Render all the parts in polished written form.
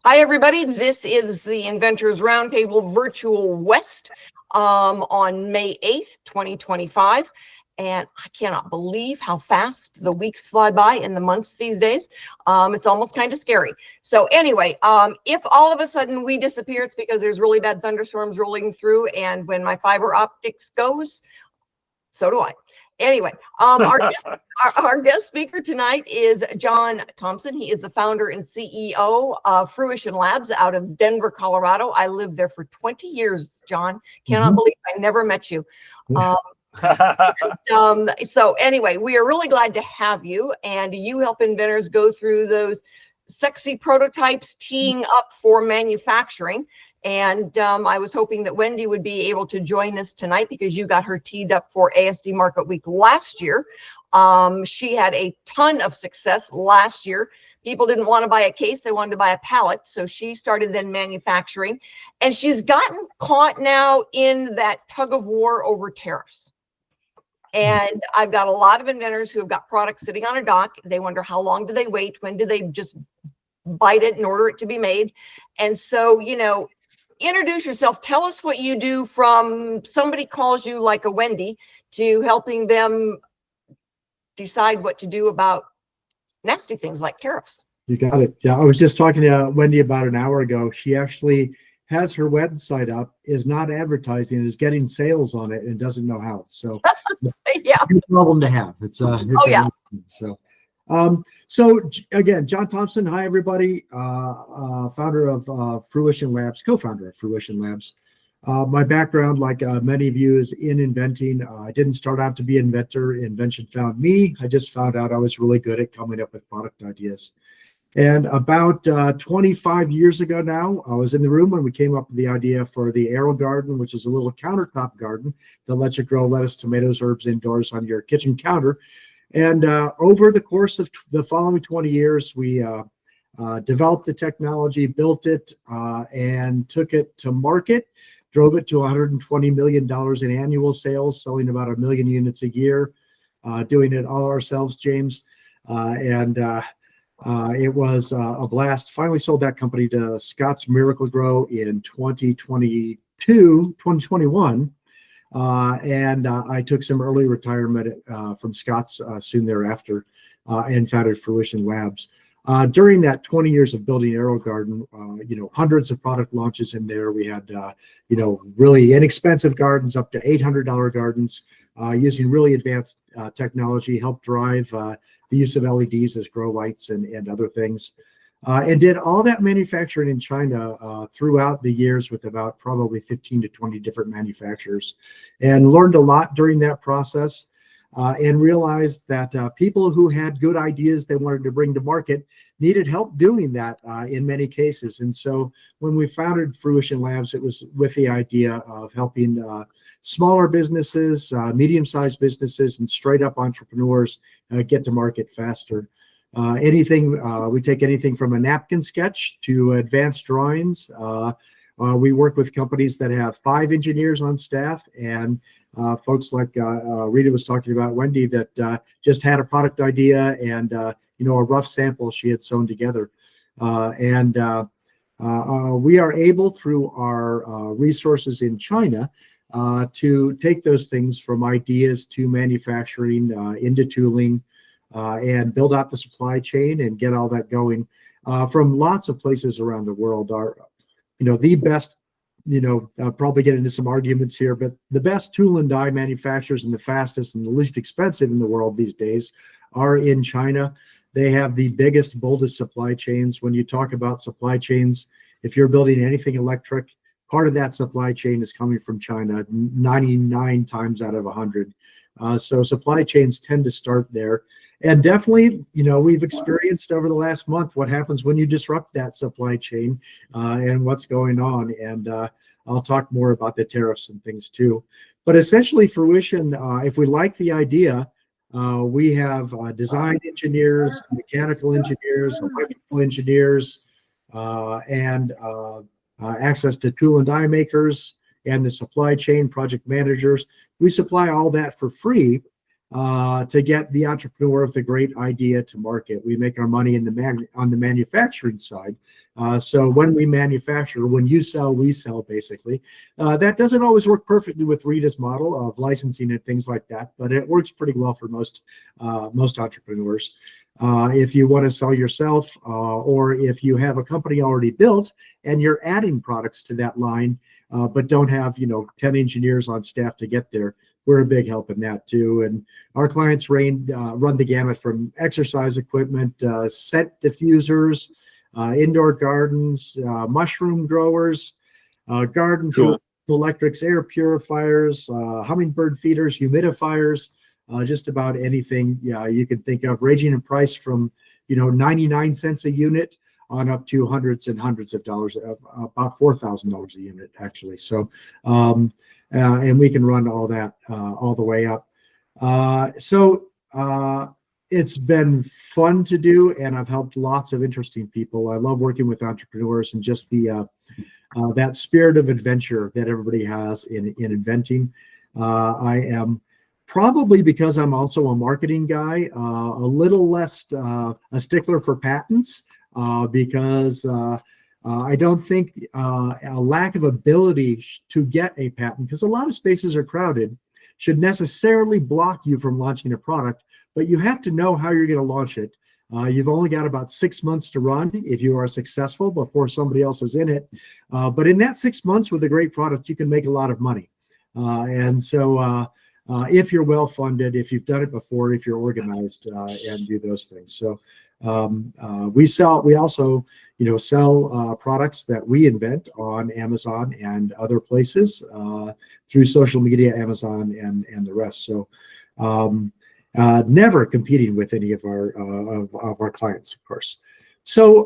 Hi, everybody. This is the Inventors Roundtable Virtual West on May 8th, 2025. And I cannot believe how fast the weeks fly by and the months these days. It's almost kind of scary. So anyway, if all of a sudden we disappear, it's because there's really bad thunderstorms rolling through. And when my fiber optics goes, so do I. Anyway, our guest speaker tonight is John Thompson. He is the founder and CEO of Fruition Labs out of Denver, Colorado. I lived there for 20 years, John. Cannot believe I never met you. So anyway, we are really glad to have you, and you help inventors go through those sexy prototypes, teeing up for manufacturing. And I was hoping that Wendy would be able to join us tonight because you got her teed up for ASD Market Week last year. She had a ton of success last year. People didn't want to buy a case, they wanted to buy a pallet. So she started then manufacturing, and she's gotten caught now in that tug of war over tariffs. And I've got a lot of inventors who have got products sitting on a dock. They wonder, how long do they wait? When do they just bite it and order it to be made? And so, you know, introduce yourself. Tell us what you do, from somebody calls you like a Wendy to helping them decide what to do about nasty things like tariffs. You got it. Yeah, I was just talking to Wendy about an hour ago. She actually has her website up, is not advertising, is getting sales on it, and doesn't know how. So yeah, it's a problem to have. It's So again, John Thompson. Hi, everybody. Founder of Fruition Labs, co-founder of Fruition Labs. My background, like many of you, is in inventing. I didn't start out to be an inventor. Invention found me. I just found out I was really good at coming up with product ideas. And about 25 years ago now, I was in the room when we came up with the idea for the Aero Garden, which is a little countertop garden that lets you grow lettuce, tomatoes, herbs indoors on your kitchen counter. And over the course of the following 20 years, we developed the technology, built it, and took it to market, drove it to $120 million in annual sales, selling about 1 million units a year, doing it all ourselves, James. It was a blast. Finally sold that company to Scott's Miracle-Gro in 2021. And I took some early retirement from Scott's soon thereafter, and founded Fruition Labs. During that 20 years of building Aero Garden, hundreds of product launches in there. We had, really inexpensive gardens up to $800 gardens, using really advanced technology, helped drive the use of LEDs as grow lights and other things. And did all that manufacturing in China throughout the years with about probably 15 to 20 different manufacturers, and learned a lot during that process, and realized that people who had good ideas they wanted to bring to market needed help doing that in many cases. And so when we founded Fruition Labs, it was with the idea of helping smaller businesses, medium-sized businesses, and straight-up entrepreneurs get to market faster. We take anything from a napkin sketch to advanced drawings. We work with companies that have 5 engineers on staff, and folks like Rita was talking about, Wendy, that just had a product idea and a rough sample she had sewn together. We are able, through our resources in China, to take those things from ideas to manufacturing, into tooling, and build out the supply chain and get all that going from lots of places around the world. The best, I'll probably get into some arguments here, but the best tool and die manufacturers and the fastest and the least expensive in the world these days are in China. They have the biggest, boldest supply chains. When you talk about supply chains, if you're building anything electric, part of that supply chain is coming from China 99 times out of 100. So supply chains tend to start there. And definitely, we've experienced over the last month what happens when you disrupt that supply chain and what's going on. And I'll talk more about the tariffs and things too. But essentially, Fruition, if we like the idea, we have design engineers, mechanical engineers, electrical engineers, and access to tool and die makers and the supply chain project managers. We supply all that for free. to get the entrepreneur with a great idea to market. We make our money in on the manufacturing side. So when we manufacture, when you sell, we sell, basically. That doesn't always work perfectly with Rita's model of licensing and things like that, but it works pretty well for most entrepreneurs. If you want to sell yourself, or if you have a company already built and you're adding products to that line, but don't have 10 engineers on staff to get there, we're a big help in that too. And our clients run the gamut from exercise equipment, scent diffusers, indoor gardens, mushroom growers, garden tools, electrics, air purifiers, hummingbird feeders, humidifiers, just about anything you can think of, ranging in price from 99 cents a unit on up to hundreds and hundreds of dollars, about $4,000 a unit actually. So and we can run all that all the way up. It's been fun to do, and I've helped lots of interesting people. I love working with entrepreneurs and just the that spirit of adventure that everybody has in inventing. I am probably, because I'm also a marketing guy, a little less a stickler for patents, because I don't think a lack of ability to get a patent, because a lot of spaces are crowded, should necessarily block you from launching a product, but you have to know how you're going to launch it. You've only got about 6 months to run if you are successful before somebody else is in it. But in that 6 months with a great product, you can make a lot of money. And so if you're well funded, if you've done it before, if you're organized and do those things. So we also sell products that we invent on Amazon and other places through social media, Amazon and the rest. So never competing with any of our clients, of course. So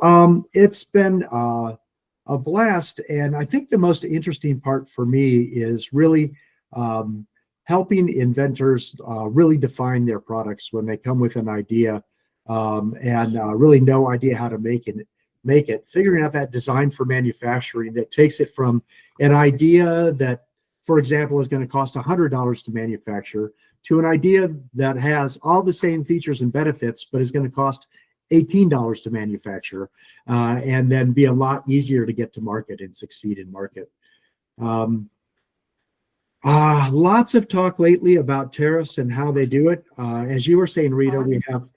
it's been a blast, and I think the most interesting part for me is really helping inventors really define their products when they come with an idea and really no idea how to make it, figuring out that design for manufacturing that takes it from an idea that, for example, is going to cost $100 to manufacture to an idea that has all the same features and benefits, but is going to cost $18 to manufacture, and then be a lot easier to get to market and succeed in market. Lots of talk lately about tariffs and how they do it. As you were saying, Rita, we have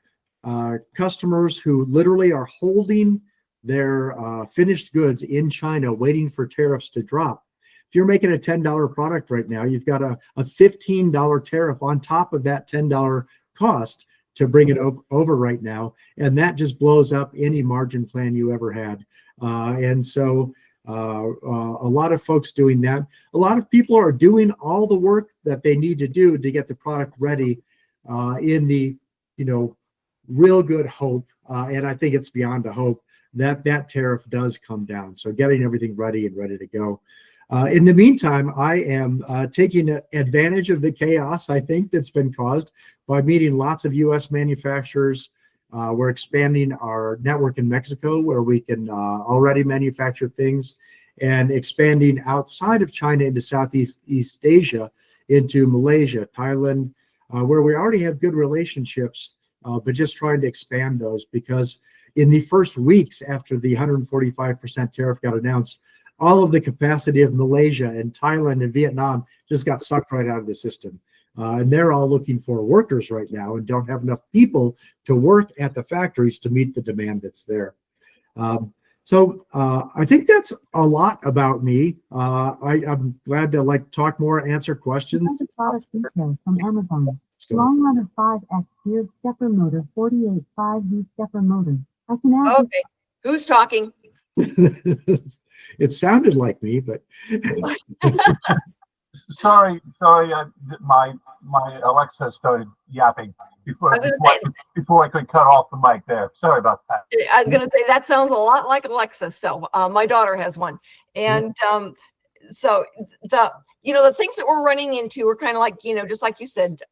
customers who literally are holding their finished goods in China waiting for tariffs to drop. If you're making a $10 product right now, you've got a $15 tariff on top of that $10 cost to bring it over right now, and that just blows up any margin plan you ever had. And so a lot of folks doing that. A lot of people are doing all the work that they need to do to get the product ready in the real good hope, and I think it's beyond a hope, that that tariff does come down. So getting everything ready and ready to go. In the meantime, I am taking advantage of the chaos, I think, that's been caused by meeting lots of U.S. manufacturers. We're expanding our network in Mexico, where we can already manufacture things, and expanding outside of China into Southeast Asia, into Malaysia, Thailand, where we already have good relationships, but just trying to expand those, because in the first weeks after the 145% tariff got announced, all of the capacity of Malaysia and Thailand and Vietnam just got sucked right out of the system. And they're all looking for workers right now and don't have enough people to work at the factories to meet the demand that's there. So I think that's a lot about me. I'm glad to talk more, answer questions. Product details from Amazon. Long runner 5X geared stepper motor, 48 5V stepper motor. I can add. Okay, who's talking? It sounded like me, but sorry. My Alexa started yapping before I could cut off the mic there. Sorry about that. I was going to say that sounds a lot like Alexa. So my daughter has one, and so the things that we're running into are kind of like just like you said,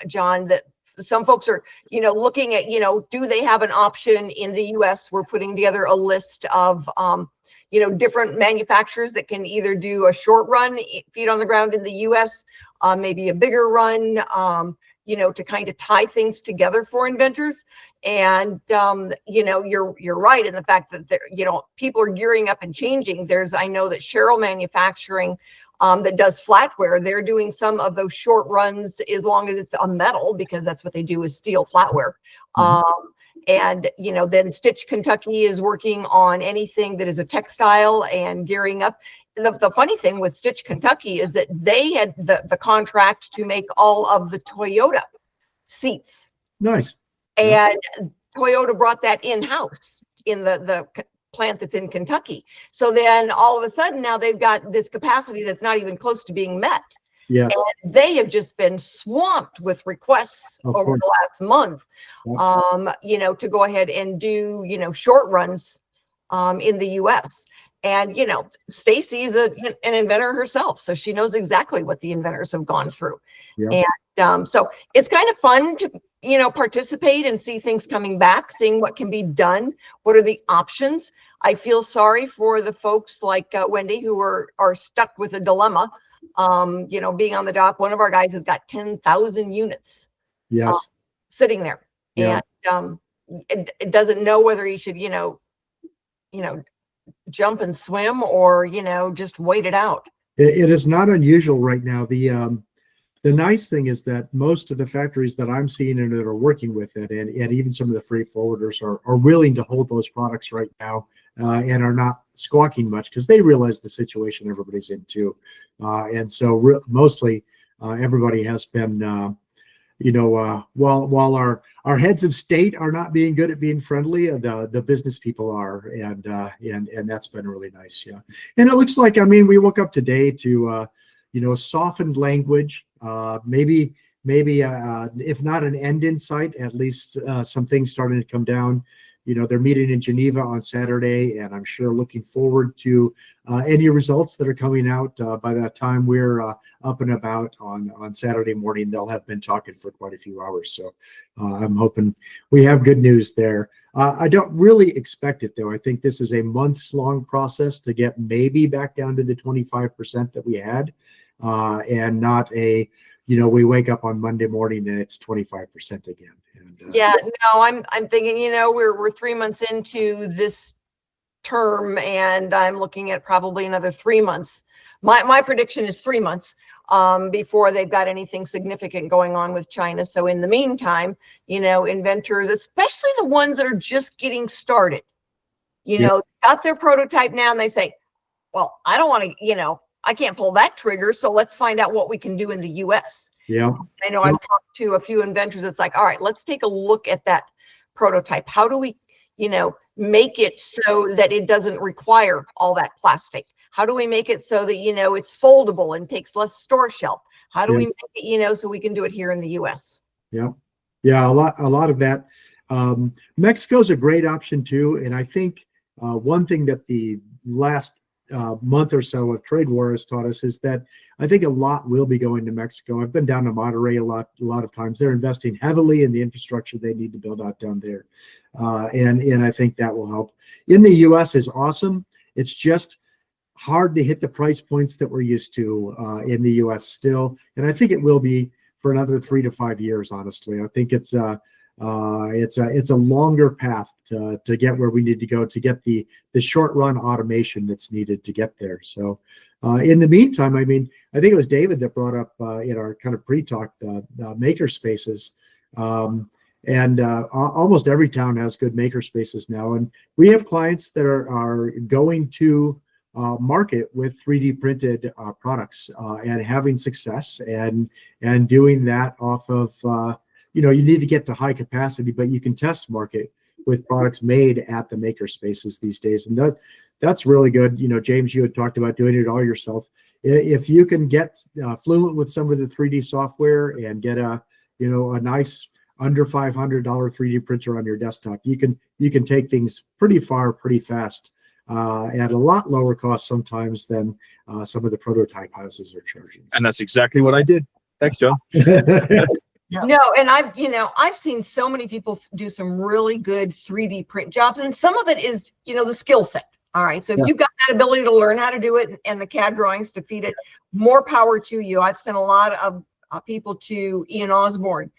John, that some folks are looking at do they have an option in the U.S. We're putting together a list of different manufacturers that can either do a short run, feet on the ground in the U.S., maybe a bigger run, to kind of tie things together for inventors. And, you're right in the fact that, people are gearing up and changing. I know that Cheryl Manufacturing, that does flatware, they're doing some of those short runs as long as it's a metal, because that's what they do is steel flatware. And, then Stitch Kentucky is working on anything that is a textile and gearing up. The funny thing with Stitch Kentucky is that they had the contract to make all of the Toyota seats. Nice. And Toyota brought that in-house in the plant that's in Kentucky. So then all of a sudden now they've got this capacity that's not even close to being met. Yes. And they have just been swamped with requests over the last month, to go ahead and do, short runs in the US. And, Stacy is an inventor herself, so she knows exactly what the inventors have gone through. Yeah. And so it's kind of fun to, participate and see things coming back, seeing what can be done. What are the options? I feel sorry for the folks like Wendy who are stuck with a dilemma. Being on the dock, one of our guys has got 10,000 units sitting there. Yeah. And it doesn't know whether he should, jump and swim or, just wait it out. It is not unusual right now. The nice thing is that most of the factories that I'm seeing and that are working with it, and even some of the freight forwarders are willing to hold those products right now and are not squawking much because they realize the situation everybody's in too. And so mostly everybody has been, while our heads of state are not being good at being friendly, the business people are, and that's been really nice. Yeah. And it looks like, we woke up today to, softened language, maybe if not an end in sight, at least some things starting to come down. They're meeting in Geneva on Saturday, and I'm sure looking forward to any results that are coming out by the time we're up and about on Saturday morning. They'll have been talking for quite a few hours. So I'm hoping we have good news there. I don't really expect it, though. I think this is a months-long process to get maybe back down to the 25% that we had, and not we wake up on Monday morning and it's 25% again. And, I'm thinking, we're 3 months into this term, and I'm looking at probably another 3 months. My prediction is 3 months before they've got anything significant going on with China. So in the meantime, inventors, especially the ones that are just getting started, got their prototype now, and they say, well, I don't want to, I can't pull that trigger, so let's find out what we can do in the US. Yeah. I know I've talked to a few inventors. It's like, all right, let's take a look at that prototype. How do we, make it so that it doesn't require all that plastic? How do we make it so that, it's foldable and takes less store shelf? How do we make it, so we can do it here in the US? Yeah. Yeah. A lot of that. Mexico's a great option too. And I think one thing that the last month or so of trade war has taught us is that I think a lot will be going to Mexico. I've been down to Monterrey a lot of times. They're investing heavily in the infrastructure they need to build out down there, and I think that will help. In the U.S. is awesome. It's just hard to hit the price points that we're used to in the U.S. still, and I think it will be for another 3 to 5 years. Honestly, I think it's a longer path to get where we need to go to get the short run automation that's needed to get there. So in the meantime, I think it was David that brought up in our kind of pre-talk maker spaces, and almost every town has good maker spaces now, and we have clients that are going to market with 3D printed products and having success and doing that off of you need to get to high capacity, but you can test market with products made at the maker spaces these days. And that's really good. James, you had talked about doing it all yourself. If you can get fluent with some of the 3D software and get a nice under $500 3D printer on your desktop, you can take things pretty far, pretty fast, at a lot lower cost sometimes than some of the prototype houses are charging. And that's exactly what I did. Thanks, John. Yeah. No, and I've seen so many people do some really good 3D print jobs, and some of it is, the skill set. All right. So if you've got that ability to learn how to do it and the CAD drawings to feed it, more power to you. I've seen a lot of people to Ian Osborne.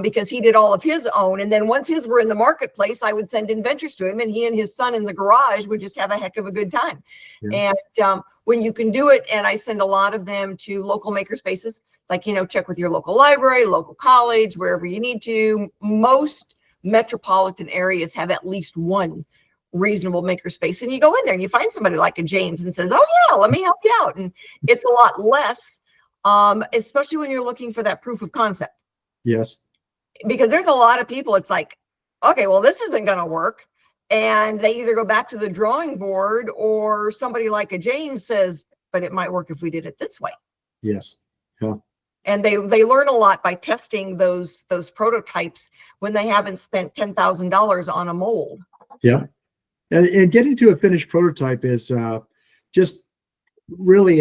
Because he did all of his own. And then once his were in the marketplace, I would send inventors to him, and he and his son in the garage would just have a heck of a good time. Yeah. And when you can do it, and I send a lot of them to local maker spaces, it's like, check with your local library, local college, wherever you need to. Most metropolitan areas have at least one reasonable maker space. And you go in there and you find somebody like a James and says, oh yeah, let me help you out. And it's a lot less, especially when you're looking for that proof of concept. Yes. Because there's a lot of people, it's like, okay, well, this isn't going to work. And they either go back to the drawing board, or somebody like a James says, but it might work if we did it this way. Yes. Yeah. And they learn a lot by testing those prototypes when they haven't spent $10,000 on a mold. Yeah. And getting to a finished prototype is just really,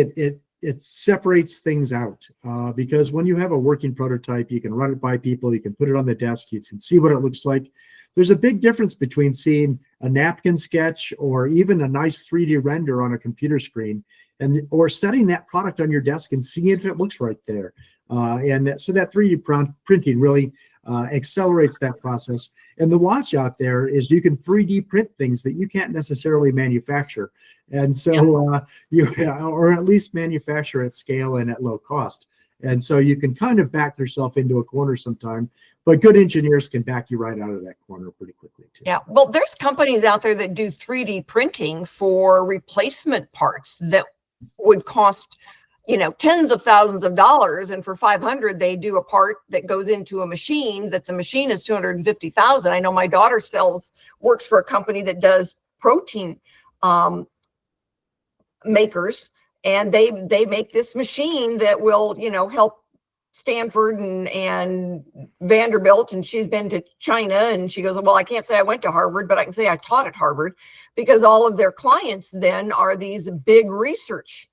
it separates things out because when you have a working prototype, you can run it by people, you can put it on the desk, you can see what it looks like. There's a big difference between seeing a napkin sketch or even a nice 3D render on a computer screen, or setting that product on your desk and seeing if it looks right there. So that 3D printing really accelerates that process. And the watch out there is you can 3D print things that you can't necessarily manufacture. And so or at least manufacture at scale and at low cost. And so you can kind of back yourself into a corner sometime, but good engineers can back you right out of that corner pretty quickly too. Yeah, well, there's companies out there that do 3D printing for replacement parts that would cost tens of thousands of dollars, and for $500 they do a part that goes into a machine that the machine is $250,000. I know my daughter works for a company that does protein makers, and they make this machine that will help Stanford and Vanderbilt, and she's been to China, and she goes, well, I can't say I went to Harvard, but I can say I taught at Harvard, because all of their clients then are these big research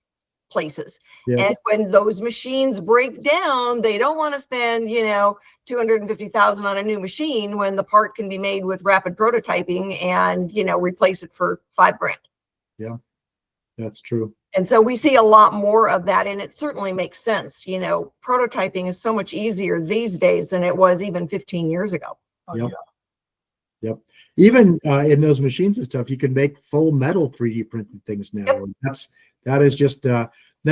places. Yes. And when those machines break down, they don't want to spend $250,000 on a new machine when the part can be made with rapid prototyping and replace it for $5,000. Yeah, that's true. And so we see a lot more of that, and it certainly makes sense. Prototyping is so much easier these days than it was even 15 years ago. Yep. Yep. Even in those machines and stuff, you can make full metal 3D printed things now. Yep. And that is just that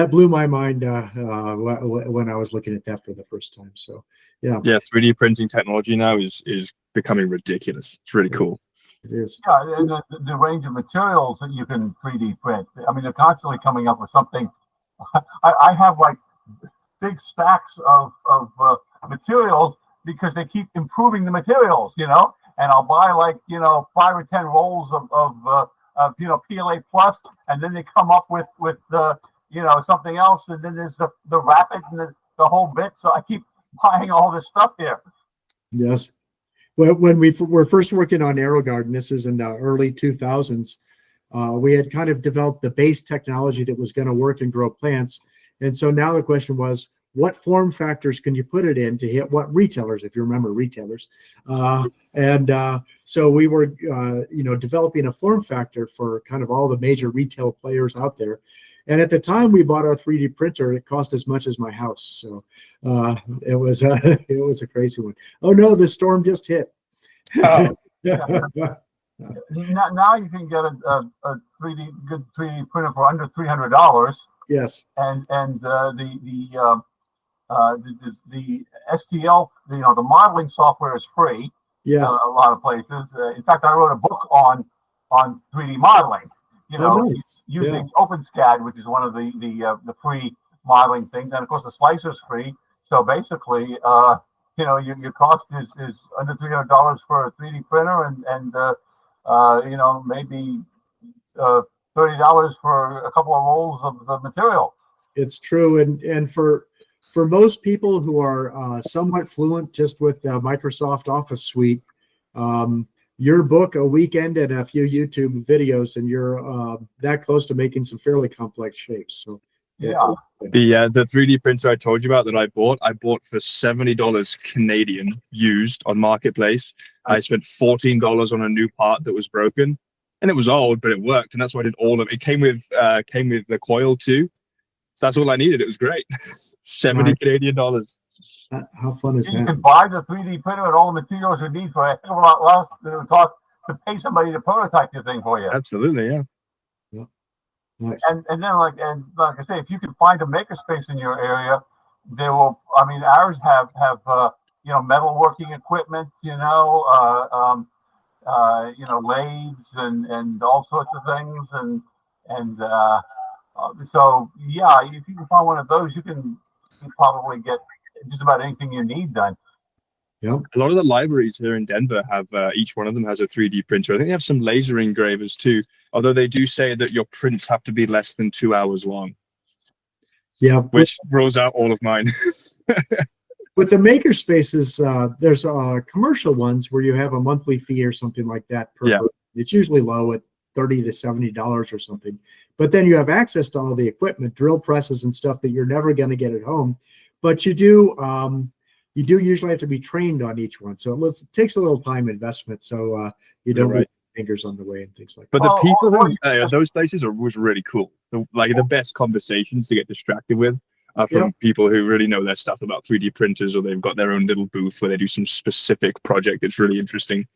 blew my mind when I was looking at that for the first time. So yeah. Yeah, 3D printing technology now is becoming ridiculous. It's really cool. It is. Yeah, and the range of materials that you can 3D print. I mean, they're constantly coming up with something. I have like big stacks of materials because they keep improving the materials, and I'll buy like 5 or 10 rolls of PLA plus, and then they come up with something else, and then there's the rapid and the whole bit. So I keep buying all this stuff here. Yes. Well, when we were first working on AeroGarden, this is in the early 2000s, we had kind of developed the base technology that was going to work and grow plants. And so now the question was, what form factors can you put it in to hit what retailers, if you remember retailers? So we were, developing a form factor for kind of all the major retail players out there. And at the time we bought our 3D printer, it cost as much as my house. So it was a crazy one. Oh no, the storm just hit. Now you can get a good 3D printer for under $300. Yes. And the STL, the modeling software is free. Yes. A lot of places. In fact, I wrote a book on 3D modeling. Nice. Using OpenSCAD, which is one of the free modeling things, and of course the slicer is free. So basically, your cost is under $300 for a 3D printer, and maybe $30 for a couple of rolls of the material. It's true, and for most people who are somewhat fluent just with Microsoft Office Suite, your book, a weekend and a few YouTube videos, and you're that close to making some fairly complex shapes. So yeah. The 3D printer I told you about that I bought for $70 Canadian used on Marketplace. I spent $14 on a new part that was broken, and it was old, but it worked, and that's why I did all of it. It came with the coil too. So that's all I needed. It was great. 70 Canadian dollars. How fun is You that? can buy the 3D printer and all the materials you need for a heck of a lot less than it would cost to pay somebody to prototype your thing for you. Absolutely, yeah. Nice. And then like I say, if you can find a makerspace in your area, there will. I mean, ours have you know, metalworking equipment, you know, lathes and all sorts of things, and so yeah, if you can find one of those, you can probably get just about anything you need done. Yep. A lot of the libraries here in Denver have, each one of them has a 3D printer. I think they have some laser engravers too, although they do say that your prints have to be less than 2 hours long. Yeah. Which rolls out all of mine. With the maker spaces, there's commercial ones where you have a monthly fee or something like that per person. It's usually low at $30 to $70 or something. But then you have access to all the equipment, drill presses and stuff that you're never going to get at home. But you do usually have to be trained on each one. So it takes a little time investment. So you don't lose fingers on the way and things like that. But the people who those places was really cool. Like the best conversations to get distracted with are from people who really know their stuff about 3D printers, or they've got their own little booth where they do some specific project that's really interesting.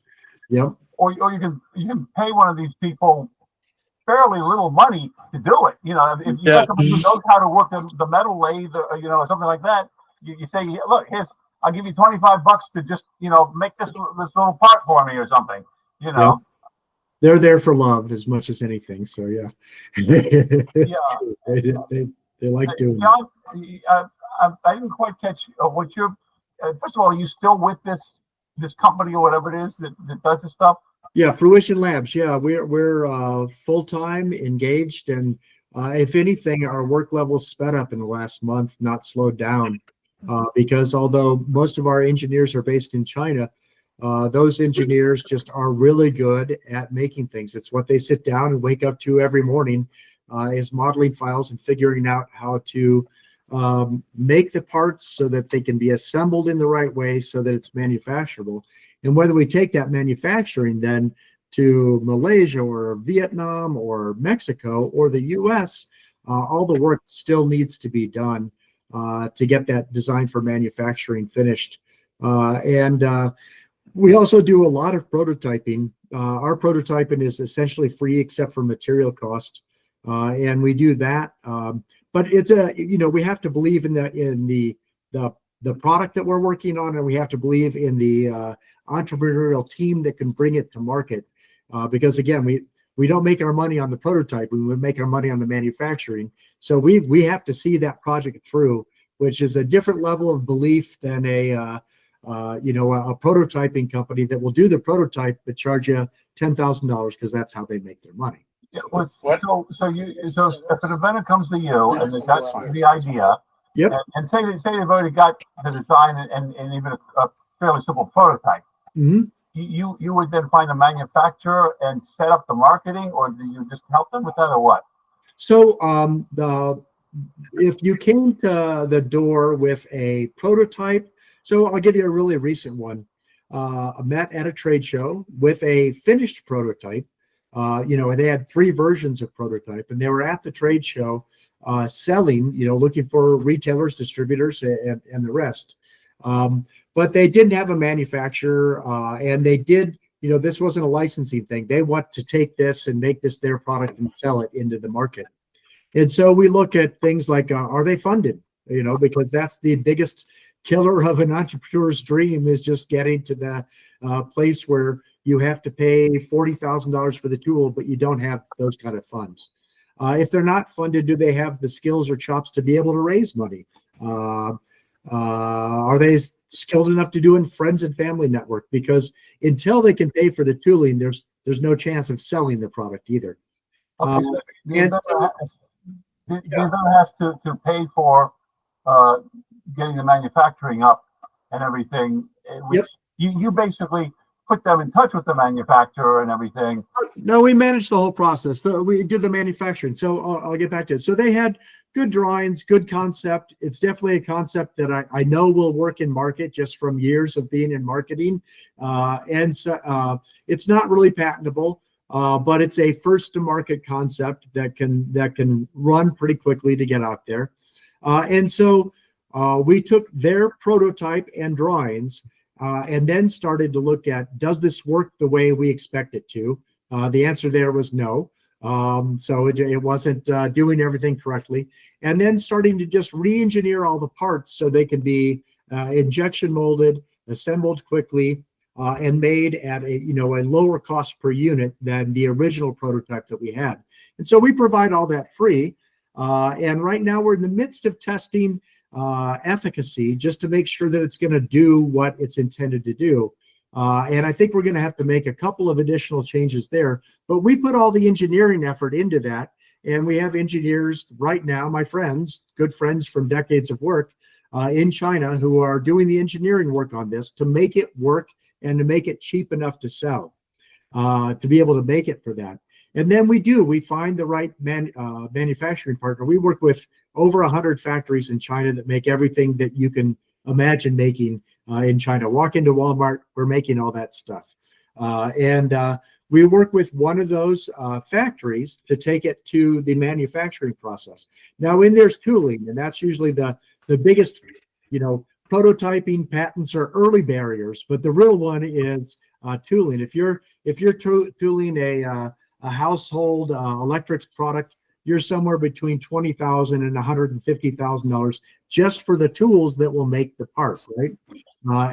Yep. Or you can pay one of these people fairly little money to do it. You know, if you got somebody who knows how to work the metal lathe, or, you know, or something like that, you say, look, I'll give you $25 to just, you know, make this little part for me or something. You know. Yep. They're there for love as much as anything. So yeah. They like doing John, I didn't quite catch what you're. First of all, are you still with this company or whatever it is that does this stuff? Yeah, Fruition Labs. Yeah, we're full-time engaged, and if anything, our work level's sped up in the last month, not slowed down, because although most of our engineers are based in China, those engineers just are really good at making things. It's what they sit down and wake up to every morning, is modeling files and figuring out how to make the parts so that they can be assembled in the right way so that it's manufacturable. And whether we take that manufacturing then to Malaysia or Vietnam or Mexico or the US, all the work still needs to be done to get that design for manufacturing finished. We also do a lot of prototyping. Our prototyping is essentially free except for material cost. And we do that. But it's we have to believe in the product that we're working on, and we have to believe in the entrepreneurial team that can bring it to market. Because again, we don't make our money on the prototype; we make our money on the manufacturing. So we have to see that project through, which is a different level of belief than a prototyping company that will do the prototype but charge you $10,000 because that's how they make their money. So if an inventor comes to you and they've got the idea, and say they've already got the design and even a fairly simple prototype, you would then find a manufacturer and set up the marketing, or do you just help them with that, or what? So if you came to the door with a prototype, so I'll give you a really recent one. I met at a trade show with a finished prototype. They had 3 versions of prototype, and they were at the trade show selling, looking for retailers, distributors, and the rest. But they didn't have a manufacturer, and they did, this wasn't a licensing thing. They want to take this and make this their product and sell it into the market. And so we look at things like, are they funded? Because that's the biggest killer of an entrepreneur's dream, is just getting to the place where you have to pay $40,000 for the tool, but you don't have those kind of funds. If they're not funded, do they have the skills or chops to be able to raise money? Are they skilled enough to do in friends and family network? Because until they can pay for the tooling, there's no chance of selling the product either. Okay, so the inventor has to pay for getting the manufacturing up and everything. Which you basically put them in touch with the manufacturer and everything. No, we managed the whole process. We did the manufacturing. So I'll get back to it. So they had good drawings, good concept. It's definitely a concept that I know will work in market just from years of being in marketing. And so it's not really patentable. but it's a first to market concept that can run pretty quickly to get out there. And so we took their prototype and drawings and then started to look at, does this work the way we expect it to? The answer there was no. So it wasn't doing everything correctly. And then starting to just re-engineer all the parts so they can be injection molded, assembled quickly, and made at a lower cost per unit than the original prototype that we had. And so we provide all that free. And right now we're in the midst of testing efficacy just to make sure that it's going to do what it's intended to do. And I think we're going to have to make a couple of additional changes there. But we put all the engineering effort into that. And we have engineers right now, my friends, good friends from decades of work in China, who are doing the engineering work on this to make it work and to make it cheap enough to sell, to be able to make it for that. And then we find the right manufacturing partner. We work with over 100 factories in China that make everything that you can imagine making in China. Walk into Walmart, we're making all that stuff. And we work with one of those factories to take it to the manufacturing process. Now, in there's tooling, and that's usually the biggest, prototyping patents are early barriers, but the real one is tooling. If you're tooling a household electrics product, you're somewhere between $20,000 and $150,000 just for the tools that will make the part, right?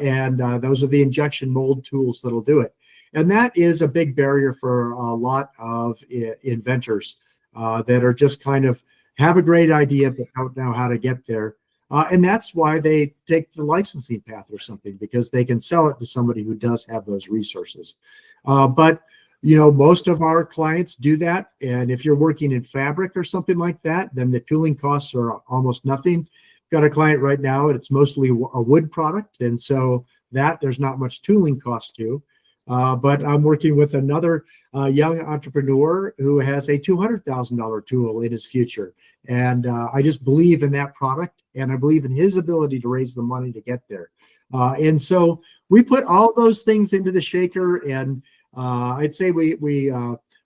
And those are the injection mold tools that'll do it. And that is a big barrier for a lot of inventors that are just kind of have a great idea but don't know how to get there. And that's why they take the licensing path or something, because they can sell it to somebody who does have those resources. But most of our clients do that. And if you're working in fabric or something like that, then the tooling costs are almost nothing. Got a client right now, it's mostly a wood product. And so there's not much tooling cost to. But I'm working with another young entrepreneur who has a $200,000 tool in his future. And I just believe in that product, and I believe in his ability to raise the money to get there. And so we put all those things into the shaker, and I'd say we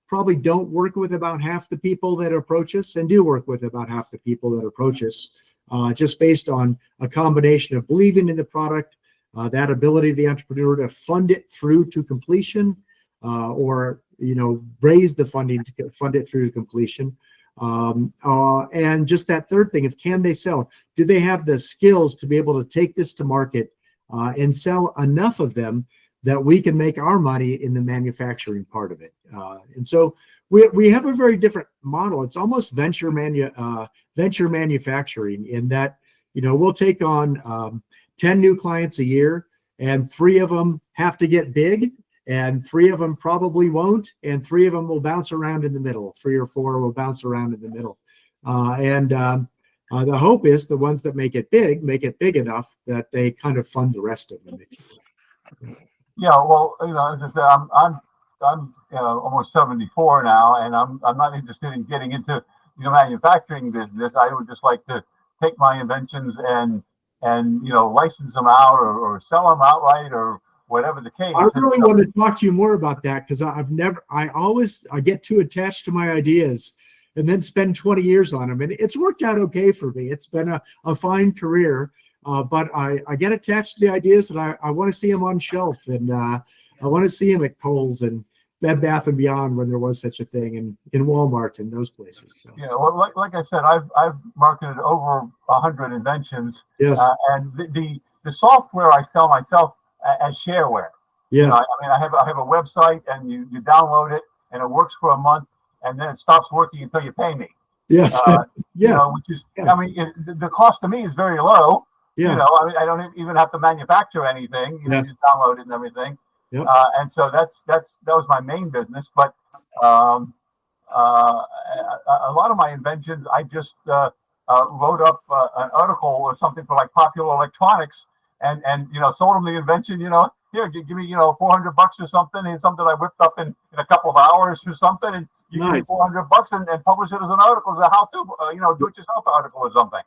probably don't work with about half the people that approach us, and do work with about half the people that approach us, just based on a combination of believing in the product, that ability of the entrepreneur to fund it through to completion, or raise the funding to fund it through to completion, and just that third thing of, can they sell? Do they have the skills to be able to take this to market and sell enough of them that we can make our money in the manufacturing part of it? And so we have a very different model. It's almost venture manufacturing, in that we'll take on 10 new clients a year, and 3 of them have to get big, and 3 of them probably won't, and 3 of them will bounce around in the middle. 3 or 4 will bounce around in the middle. And the hope is the ones that make it big enough that they kind of fund the rest of them. Yeah, well, as I said, I'm almost 74 now, and I'm not interested in getting into manufacturing business. I would just like to take my inventions and license them out, or sell them outright, or whatever the case. I really want to talk to you more about that, because I get too attached to my ideas and then spend 20 years on them. And it's worked out okay for me. It's been a fine career, but I get attached to the ideas, and I want to see them on shelf, and I want to see them at Kohl's and Bed Bath & Beyond, when there was such a thing, and in Walmart and those places. So. Yeah, well, like I said, I've marketed over 100 inventions. Yes. And the software I sell myself as shareware. Yes. I have a website, and you download it, and it works for a month, and then it stops working until you pay me. Yes. Yes. Which is, the cost to me is very low. Yeah. I don't even have to manufacture anything. Yes. Just download it and everything. Yep. And so that was my main business. But a lot of my inventions, I just wrote up an article or something for like Popular Electronics, and sold them the invention. Here, give me $400 or something. It's something I whipped up in a couple of hours or something, and you give me $400 and publish it as an article, as a how-to, do-it-yourself article or something.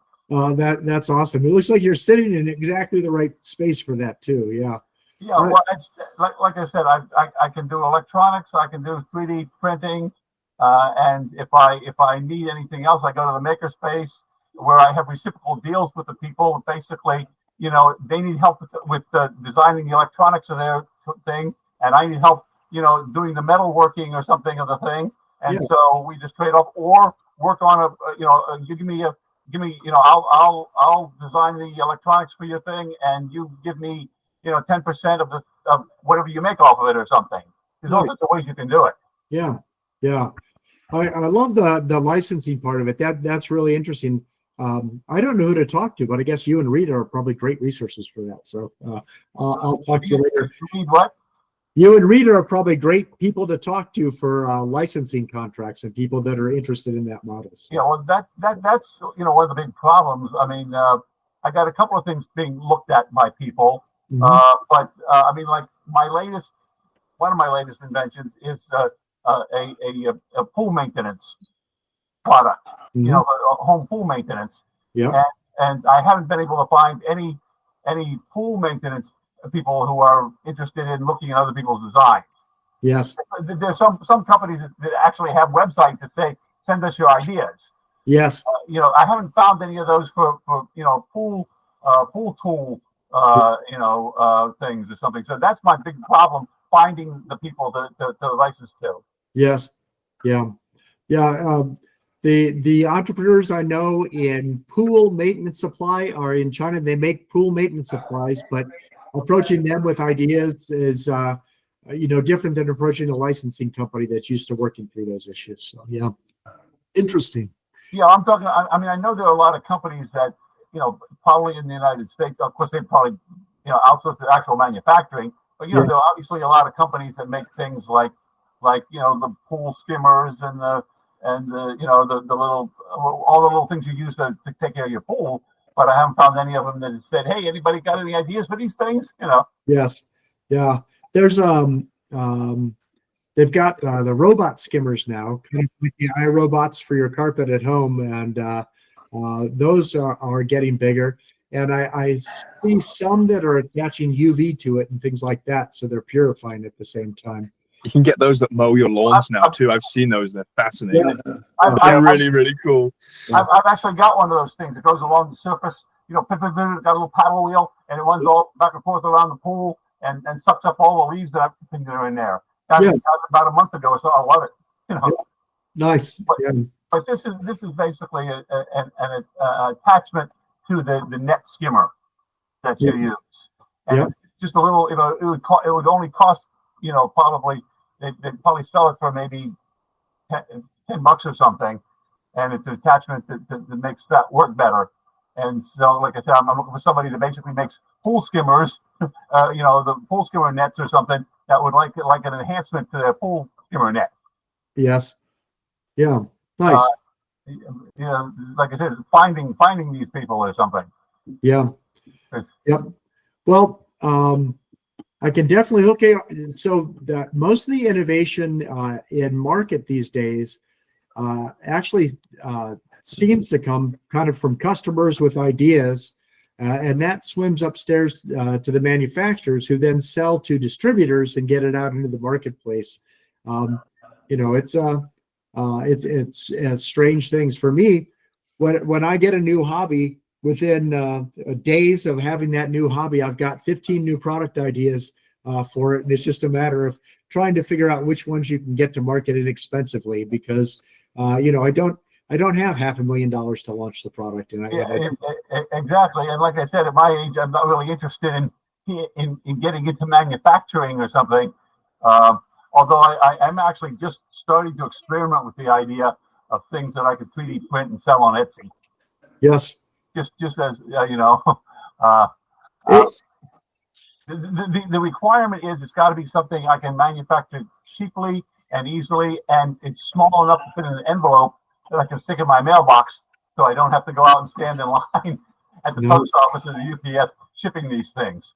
That's awesome. It looks like you're sitting in exactly the right space for that too. Yeah. Yeah, well, it's, like I said, I can do electronics, I can do 3D printing, and if I need anything else, I go to the makerspace where I have reciprocal deals with the people. Basically, you know, they need help with designing the electronics of their thing, and I need help, you know, doing the metalworking or something of the thing, and so we just trade off or work on a, you know, you give me, you know, I'll design the electronics for your thing, and you give me, you know, 10% of whatever you make off of it or something. There's all sorts of ways you can do it. Yeah, yeah. I love the licensing part of it. That's really interesting. I don't know who to talk to, but I guess you and Rita are probably great resources for that. So I'll talk to you later. You need what? You and Rita are probably great people to talk to for licensing contracts and people that are interested in that model. So. Yeah, well, that's, you know, one of the big problems. I mean, I got a couple of things being looked at by people. But I mean, like one of my latest inventions is a pool maintenance product, you know, a home pool maintenance. Yeah. And I haven't been able to find any pool maintenance people who are interested in looking at other people's designs. Yes. There's some companies that actually have websites that say, send us your ideas. Yes. You know, I haven't found any of those for you know, pool tool you know, things or something. So that's my big problem, finding the people to license to. Yes. Yeah. Yeah. The entrepreneurs I know in pool maintenance supply are in China. They make pool maintenance supplies, but approaching them with ideas is, you know, different than approaching a licensing company that's used to working through those issues. So, yeah. Interesting. Yeah, I'm talking, I mean, I know there are a lot of companies that, you know, probably in the United States, of course, they probably, you know, outsource the actual manufacturing, but, you know, there are obviously a lot of companies that make things like, you know, the pool skimmers and the, you know, the little, all the little things you use to take care of your pool. But I haven't found any of them that have said, hey, anybody got any ideas for these things? You know? Yes. Yeah. There's, they've got the robot skimmers now, kind of like the iRobots for your carpet at home. And those are getting bigger. And I see some that are attaching UV to it and things like that. So they're purifying at the same time. You can get those that mow your lawns now too. I've seen those. They're fascinating. They're really, really cool. I've actually got one of those things. It goes along the surface, you know, got a little paddle wheel, and it runs all back and forth around the pool and sucks up all the leaves that are in there. About a month ago, so I love it. You know, nice. But this is basically an attachment to the net skimmer that you use. And it's just a little, you know, it would only cost, you know, probably they'd probably sell it for maybe $10 or something, and it's an attachment that makes that work better. And so, like I said, I'm looking for somebody that basically makes pool skimmers, you know, the pool skimmer nets or something that would like an enhancement to their pool skimmer net. Yes. Yeah. Nice. You know, like I said, finding these people or something. Yeah. Yep. Well, I can definitely so most of the innovation in market these days actually seems to come kind of from customers with ideas, and that swims upstairs to the manufacturers who then sell to distributors and get it out into the marketplace. You know, it's strange things for me when I get a new hobby. Within days of having that new hobby, I've got 15 new product ideas for it. And it's just a matter of trying to figure out which ones you can get to market inexpensively because, you know, I don't have $500,000 to launch the product. And exactly. And like I said, at my age, I'm not really interested in getting into manufacturing or something. Although I am actually just starting to experiment with the idea of things that I could 3D print and sell on Etsy. Yes. Just as you know, the requirement is it's got to be something I can manufacture cheaply and easily, and it's small enough to fit in an envelope that I can stick in my mailbox, so I don't have to go out and stand in line at the post office or the UPS shipping these things.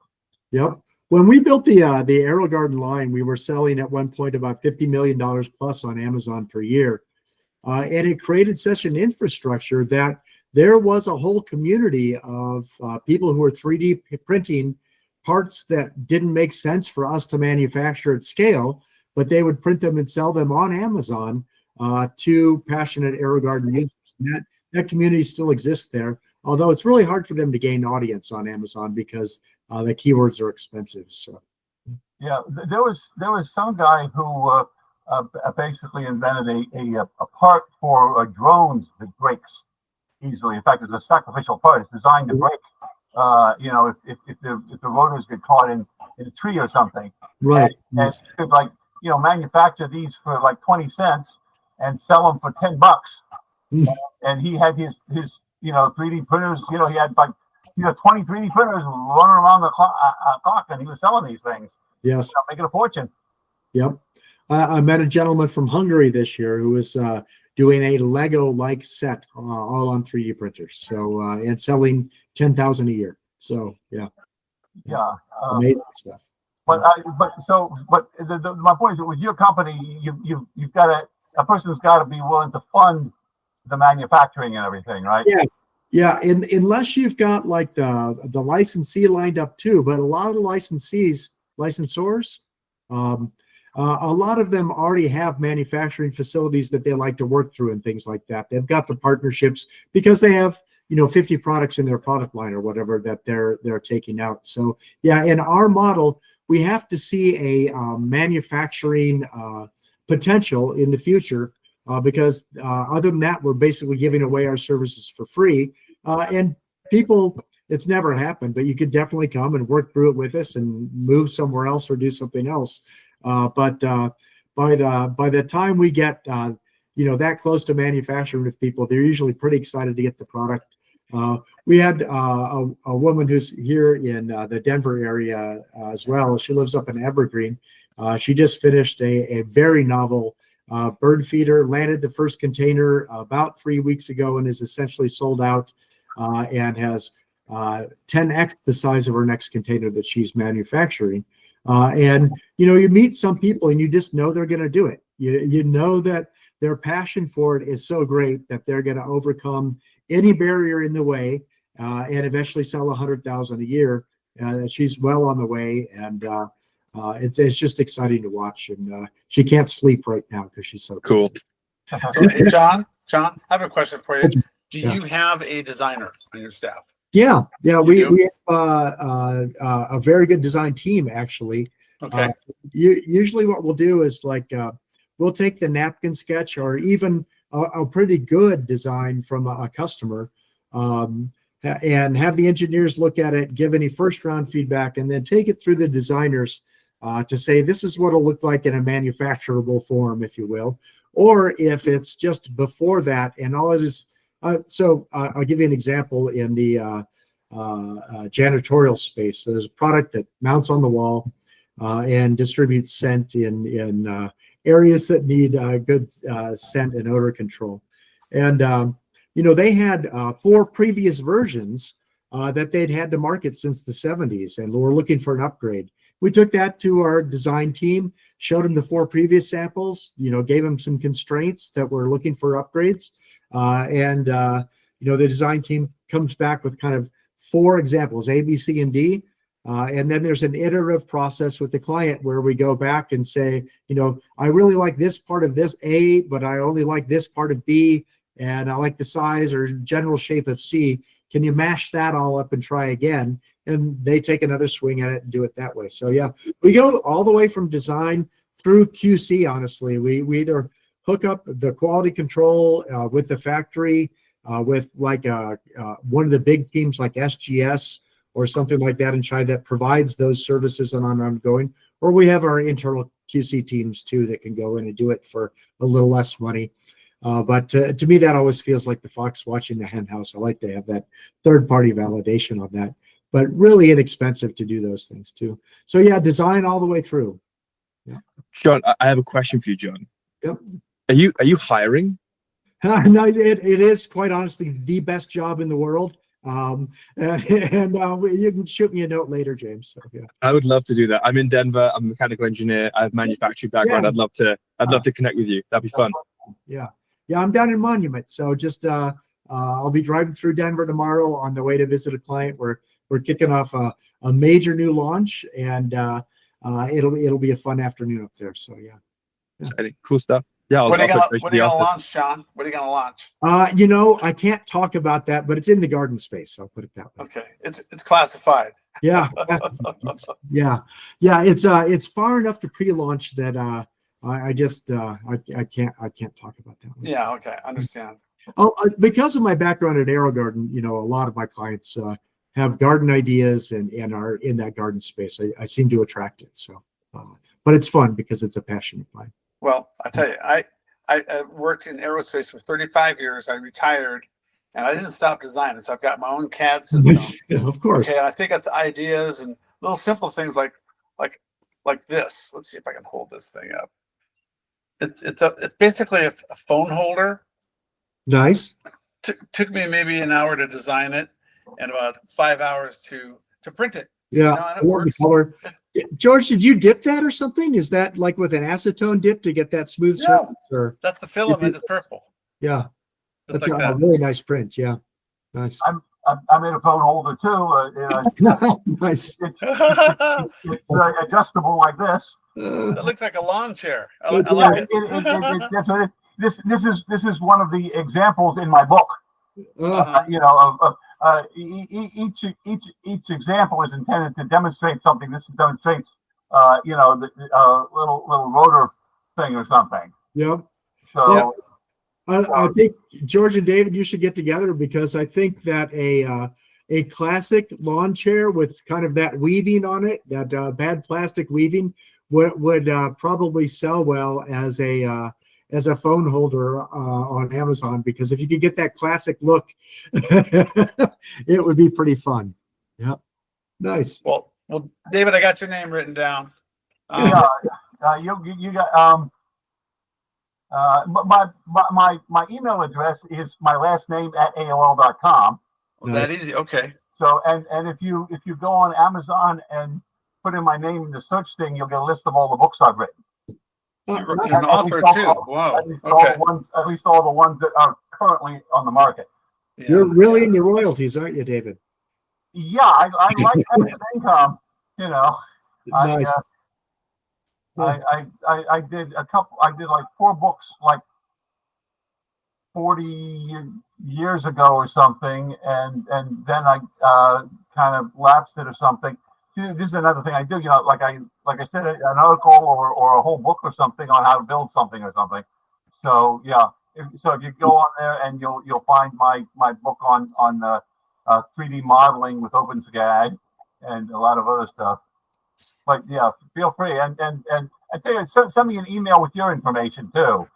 Yep. When we built the AeroGarden line, we were selling at one point about $50 million plus on Amazon per year, and it created such an infrastructure that there was a whole community of people who were 3D printing parts that didn't make sense for us to manufacture at scale, but they would print them and sell them on Amazon to passionate AeroGarden users. And that community still exists there, although it's really hard for them to gain audience on Amazon because the keywords are expensive. So yeah, there was some guy who basically invented a part for drones that breaks easily. In fact, it's a sacrificial part. It's designed to break. You know, if the rotors get caught in a tree or something, right, and you could, like, you know, manufacture these for like 20 cents and sell them for $10. And he had his you know, 3D printers. You know, he had like, you know, 20 3D printers running around the clock, and he was selling these things. Yes, Making a fortune. Yep. I met a gentleman from Hungary this year who was doing a Lego-like set all on 3D printers. So and selling 10,000 a year. So yeah, amazing stuff. But my point is that with your company, you've got a person's got to be willing to fund the manufacturing and everything, right? Yeah. And unless you've got like the licensee lined up too, but a lot of the licensors, a lot of them already have manufacturing facilities that they like to work through and things like that. They've got the partnerships because they have, you know, 50 products in their product line or whatever that they're taking out. So yeah, in our model, we have to see a manufacturing potential in the future because other than that, we're basically giving away our services for free. And people, it's never happened, but you could definitely come and work through it with us and move somewhere else or do something else. But by the time we get you know, that close to manufacturing with people, they're usually pretty excited to get the product. We had a woman who's here in the Denver area as well. She lives up in Evergreen. She just finished a very novel bird feeder, landed the first container about 3 weeks ago and is essentially sold out and has 10x the size of her next container that she's manufacturing. And, you know, you meet some people and you just know they're going to do it. You know that their passion for it is so great that they're going to overcome any barrier in the way and eventually sell 100,000 a year. She's well on the way, and it's just exciting to watch. And she can't sleep right now because she's so cool. Hey, John, I have a question for you. Do you have a designer on your staff? Yeah, we have a very good design team actually. Okay. Usually, what we'll do is like we'll take the napkin sketch or even a pretty good design from a customer, and have the engineers look at it, give any first round feedback, and then take it through the designers to say this is what it'll look like in a manufacturable form, if you will, or if it's just before that and all it is. So I'll give you an example in the janitorial space. So there's a product that mounts on the wall and distributes scent in areas that need good scent and odor control. And you know, they had 4 previous versions that they'd had to market since the 70s, and were looking for an upgrade. We took that to our design team, showed them the 4 previous samples, you know, gave them some constraints that we're looking for upgrades. And you know, the design team comes back with kind of 4 examples, A, B, C, and D. And then there's an iterative process with the client where we go back and say, you know, I really like this part of this A, but I only like this part of B, and I like the size or general shape of C. Can you mash that all up and try again? And they take another swing at it and do it that way. So yeah, we go all the way from design through QC. Honestly, we either hook up the quality control with the factory with like one of the big teams like SGS or something like that in China that provides those services on an ongoing, or we have our internal QC teams too that can go in and do it for a little less money. But to me, that always feels like the fox watching the hen house. I like to have that third-party validation on that, but really inexpensive to do those things too. So yeah, design all the way through. Yeah. John, I have a question for you, John. Yep. Are you hiring? No, it is quite honestly the best job in the world. And you can shoot me a note later, James. So yeah, I would love to do that. I'm in Denver. I'm a mechanical engineer. I have manufacturing background. Yeah. I'd love to connect with you. That'd be fun. Yeah, I'm down in Monument, so just I'll be driving through Denver tomorrow on the way to visit a client. We're we're kicking off a major new launch, and it'll be a fun afternoon up there. So yeah. Exciting, cool stuff. Yeah, What are you gonna after. launch, John? What are you gonna launch? I can't talk about that, but it's in the garden space. I'll put it that way. Okay, it's classified. Yeah, it's far enough to pre-launch that I can't talk about that one. Yeah, okay, understand. Oh, because of my background at AeroGarden, a lot of my clients have garden ideas and are in that garden space. I seem to attract it. So, but it's fun because it's a passion of mine. Well, I tell you, I worked in aerospace for 35 years. I retired, and I didn't stop designing. So I've got my own CAD system. Of course. Okay, and I think of the ideas and little simple things like this. Let's see if I can hold this thing up. It's basically a phone holder. Nice. Took me maybe an hour to design it, and about 5 hours to print it. Yeah, and it works. Color. George, did you dip that or something? Is that like with an acetone dip to get that smooth surface? Or That's the filament. It's purple. yeah, Just that's like a that. really nice print. Yeah, nice. I made a phone holder too. Nice. It's adjustable like this. It looks like a lawn chair. I Yeah, like it. This is one of the examples in my book. Each example is intended to demonstrate something. This demonstrates, the little rotor thing or something. Yep. So. Yeah. I think George and David, you should get together, because I think that a classic lawn chair with kind of that weaving on it, that bad plastic weaving, would probably sell well as a phone holder on Amazon, because if you could get that classic look, it would be pretty fun. Yeah, nice. Well, David, I got your name written down. You got my email address is my last name at AOL.com. Well, that easy. Okay. So and if you go on Amazon and put in my name in the search thing, you'll get a list of all the books I've written. You're an author too. Wow. At least all the ones that are currently on the market. Yeah. You're really into royalties, aren't you, David? Yeah, I like having income. Nice. I did like 4 books like 40 years ago or something, and then I kind of lapsed it or something. This is another thing I do, like I said, an article or a whole book or something on how to build something or something. So yeah, if you go on there and you'll find my book on 3D modeling with OpenSCAD and a lot of other stuff. But yeah, feel free and I tell you, send me an email with your information too.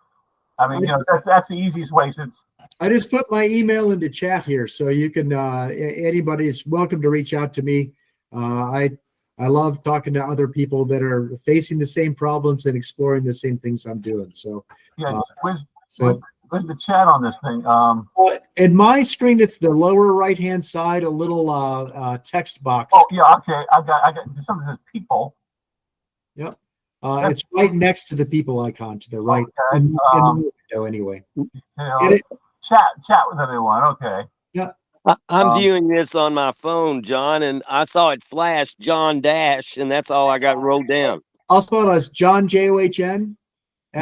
I mean, that's the easiest way, since I just put my email into chat here, so you can anybody's welcome to reach out to me. I love talking to other people that are facing the same problems and exploring the same things I'm doing. So yeah, where's the chat on this thing? in my screen, it's the lower right hand side, a little text box. Oh yeah, okay. I got something that says people. Yep. It's right next to the people icon to the right. Okay. In the window, anyway. Chat with everyone. Okay. Yeah. I'm viewing this on my phone, John, and I saw it flash John Dash, and that's all I got rolled down. I'll spell it as John, John.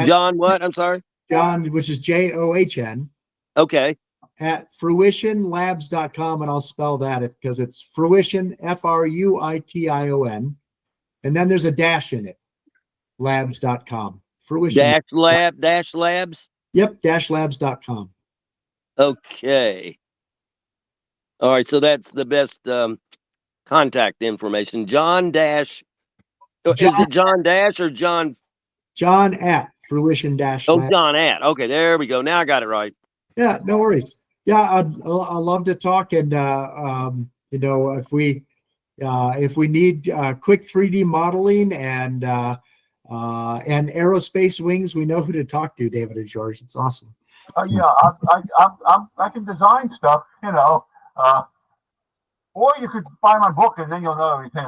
John what? I'm sorry? John, which is John. Okay. At fruitionlabs.com, and I'll spell that because it's fruition, Fruition. And then there's a dash in it. Labs.com. Fruition. Dash labs? Yep, labs.com. Okay. All right, so that's the best contact information. John Dash. Is it John Dash or John? John at fruition dash. Oh, John at. Okay, there we go. Now I got it right. Yeah, no worries. Yeah, I'd love to talk, and if we need quick 3D modeling and aerospace wings, we know who to talk to. David and George, it's awesome. Yeah, I can design stuff, or you could buy my book and then you'll know everything.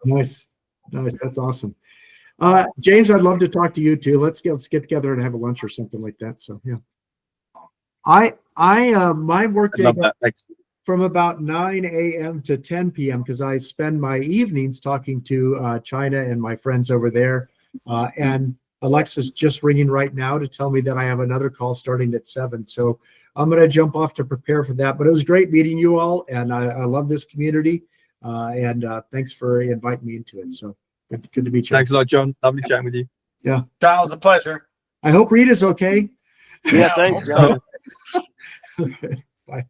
Nice. That's awesome. James, I'd love to talk to you too. Let's get together and have a lunch or something like that. So yeah. My work day. I love that. from about 9 a.m. to 10 p.m. because I spend my evenings talking to China and my friends over there. And Alexa's just ringing right now to tell me that I have another call starting at 7. So I'm going to jump off to prepare for that. But it was great meeting you all, and I love this community. And thanks for inviting me into it. So good to be chatting. Thanks a lot, John. Lovely chatting with you. Yeah. Don, it was a pleasure. I hope Rita's okay. Yeah, I thanks, hope John. Okay. Bye.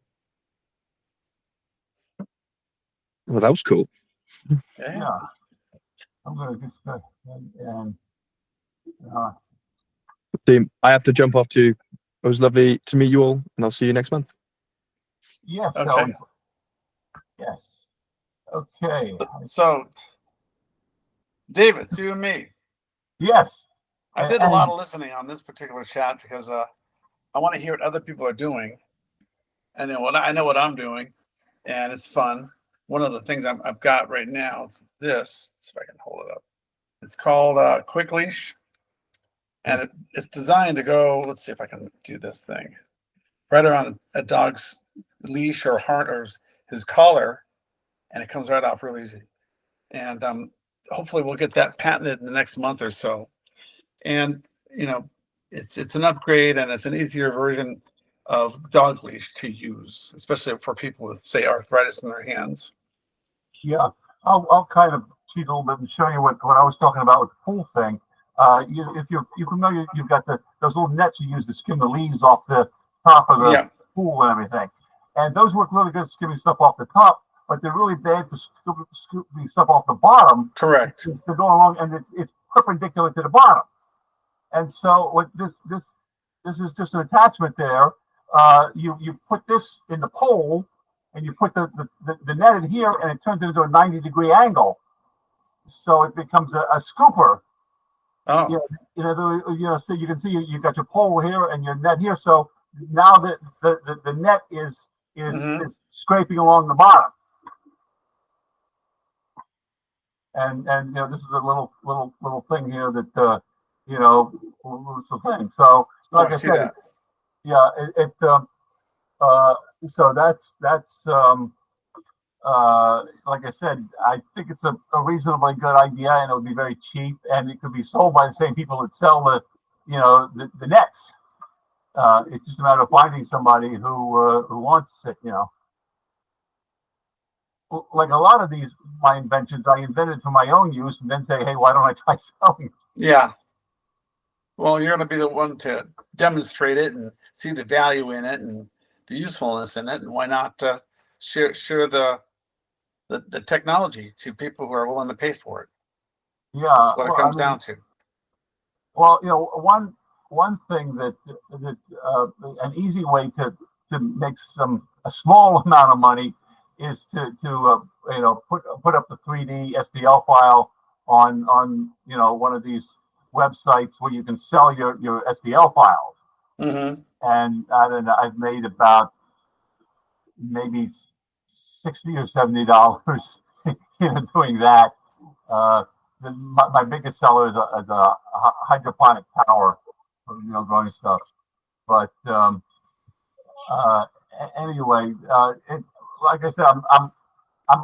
Well, that was cool. Yeah. I'm gonna just and Team, I have to jump off to. It was lovely to meet you all, and I'll see you next month. yes. Okay. Yes. Okay. So, David, it's you and me. Yes. I did a lot of listening on this particular chat because I want to hear what other people are doing, and then I know what I'm doing, and it's fun. One of the things I've got right now is this. Let's see if I can hold it up. It's called Quick Leash, and it's designed to go. Let's see if I can do this thing right around a dog's leash or heart or his collar, and it comes right off real easy. And hopefully we'll get that patented in the next month or so. And it's an upgrade, and it's an easier version of dog leash to use, especially for people with, say, arthritis in their hands. Yeah. I'll kind of cheat a little bit and show you what I was talking about with the pool thing. If you're familiar, you've got those little nets you use to skim the leaves off the top of the pool and everything. And those work really good skimming stuff off the top, but they're really bad for scooping stuff off the bottom. Correct. They're going along, and it's perpendicular to the bottom. And so what this is just an attachment there. You put this in the pole, and you put the net in here, and it turns it into a 90-degree angle. So it becomes a scooper. Oh. So you can see you've got your pole here and your net here. So now the net is scraping along the bottom. And this is a little thing here that it's a thing. So like I said, yeah, so that's like I said, I think it's a reasonably good idea, and it would be very cheap, and it could be sold by the same people that sell the nets. It's just a matter of finding somebody who wants it. Like a lot of my inventions, I invented for my own use, and then say, hey, why don't I try selling? Yeah. Well, you're going to be the one to demonstrate it and see the value in it and the usefulness in it, and why not share the technology to people who are willing to pay for it. Yeah, that's what it comes down to. Well, one thing that an easy way to make a small amount of money is to put up the 3D STL file on one of these websites where you can sell your STL files. Mm-hmm. And I don't know, I've made about maybe $60 or $70 doing that. My biggest seller is a hydroponic tower for growing stuff. But anyway, like I said, I'm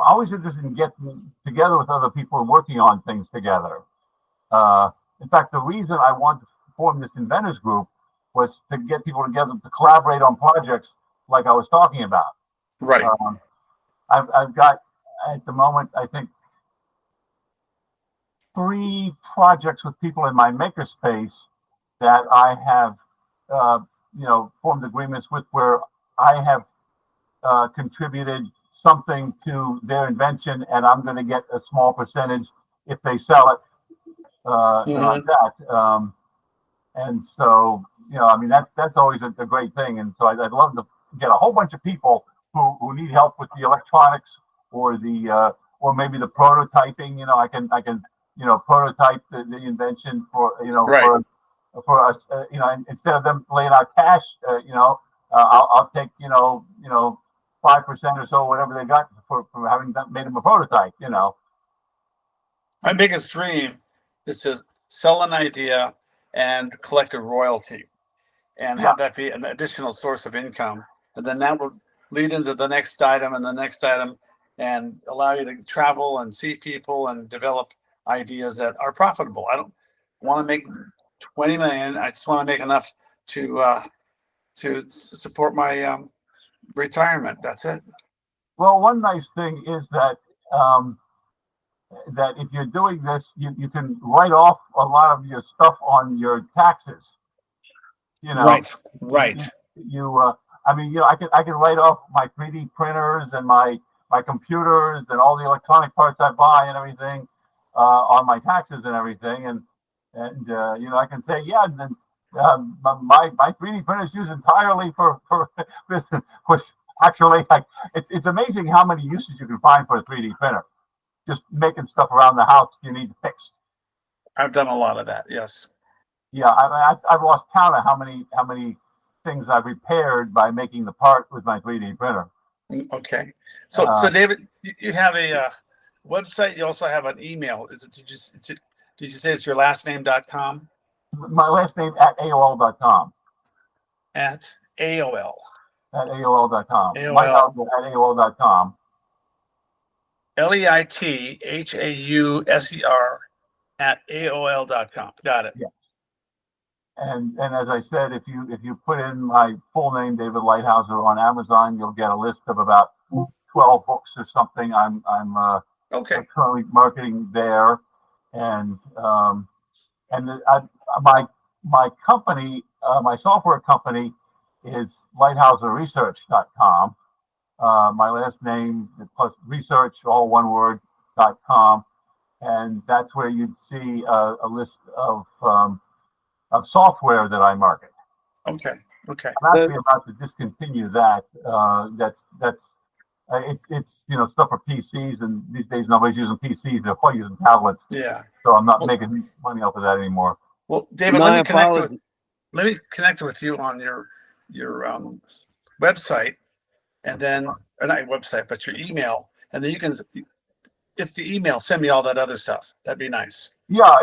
always interested in getting together with other people and working on things together. In fact, the reason I wanted to form this inventors group was to get people together to collaborate on projects like I was talking about. Right. I've got at the moment, I think, 3 projects with people in my makerspace that I have, formed agreements with, where I have contributed something to their invention, and I'm going to get a small percentage if they sell it, like that. And so, that's always a great thing. And so I'd love to get a whole bunch of people who need help with the electronics or or maybe the prototyping. I can prototype the invention for right. for us. Instead of them laying out cash, I'll take 5% or so, whatever they got for having made them a prototype. My biggest dream is to sell an idea and collect a royalty, and have that be an additional source of income, and then that would lead into the next item and the next item, and allow you to travel and see people and develop ideas that are profitable. I don't want to make 20 million. I just want to make enough to support my retirement. That's it. Well, one nice thing is that that if you're doing this, you can write off a lot of your stuff on your taxes. You know, Right. I mean, I can write off my 3D printers and my computers and all the electronic parts I buy and everything on my taxes and everything, and I can say, yeah, and then my 3D printer is used entirely for this, which actually, it's amazing how many uses you can find for a 3D printer. Just making stuff around the house you need fixed. I've done a lot of that. Yes. Yeah, I've lost count of how many things I've repaired by making the part with my 3D printer. Okay. So David, you have a website. You also have an email. Did you say it's your last name.com? My last name at AOL.com. At AOL. At AOL.com. AOL. My house at AOL.com. LEITHAUSER at AOL.com. Got it. Yeah. And as I said, if you put in my full name, David Lighthouser, on Amazon, you'll get a list of about 12 books or something. I'm Okay. currently marketing there, and my company, my software company, is lighthouserresearch.com. My last name plus research, all one word, .com, and that's where you'd see a list of software that I market. Okay. I'm actually about to discontinue that. It's stuff for PCs, and these days nobody's using PCs; they're all using tablets. Yeah. So I'm not making money off of that anymore. Well, David, let me connect with you on your website, and then, or not your website, but your email, and then you can, if the email, send me all that other stuff. That'd be nice. Yeah.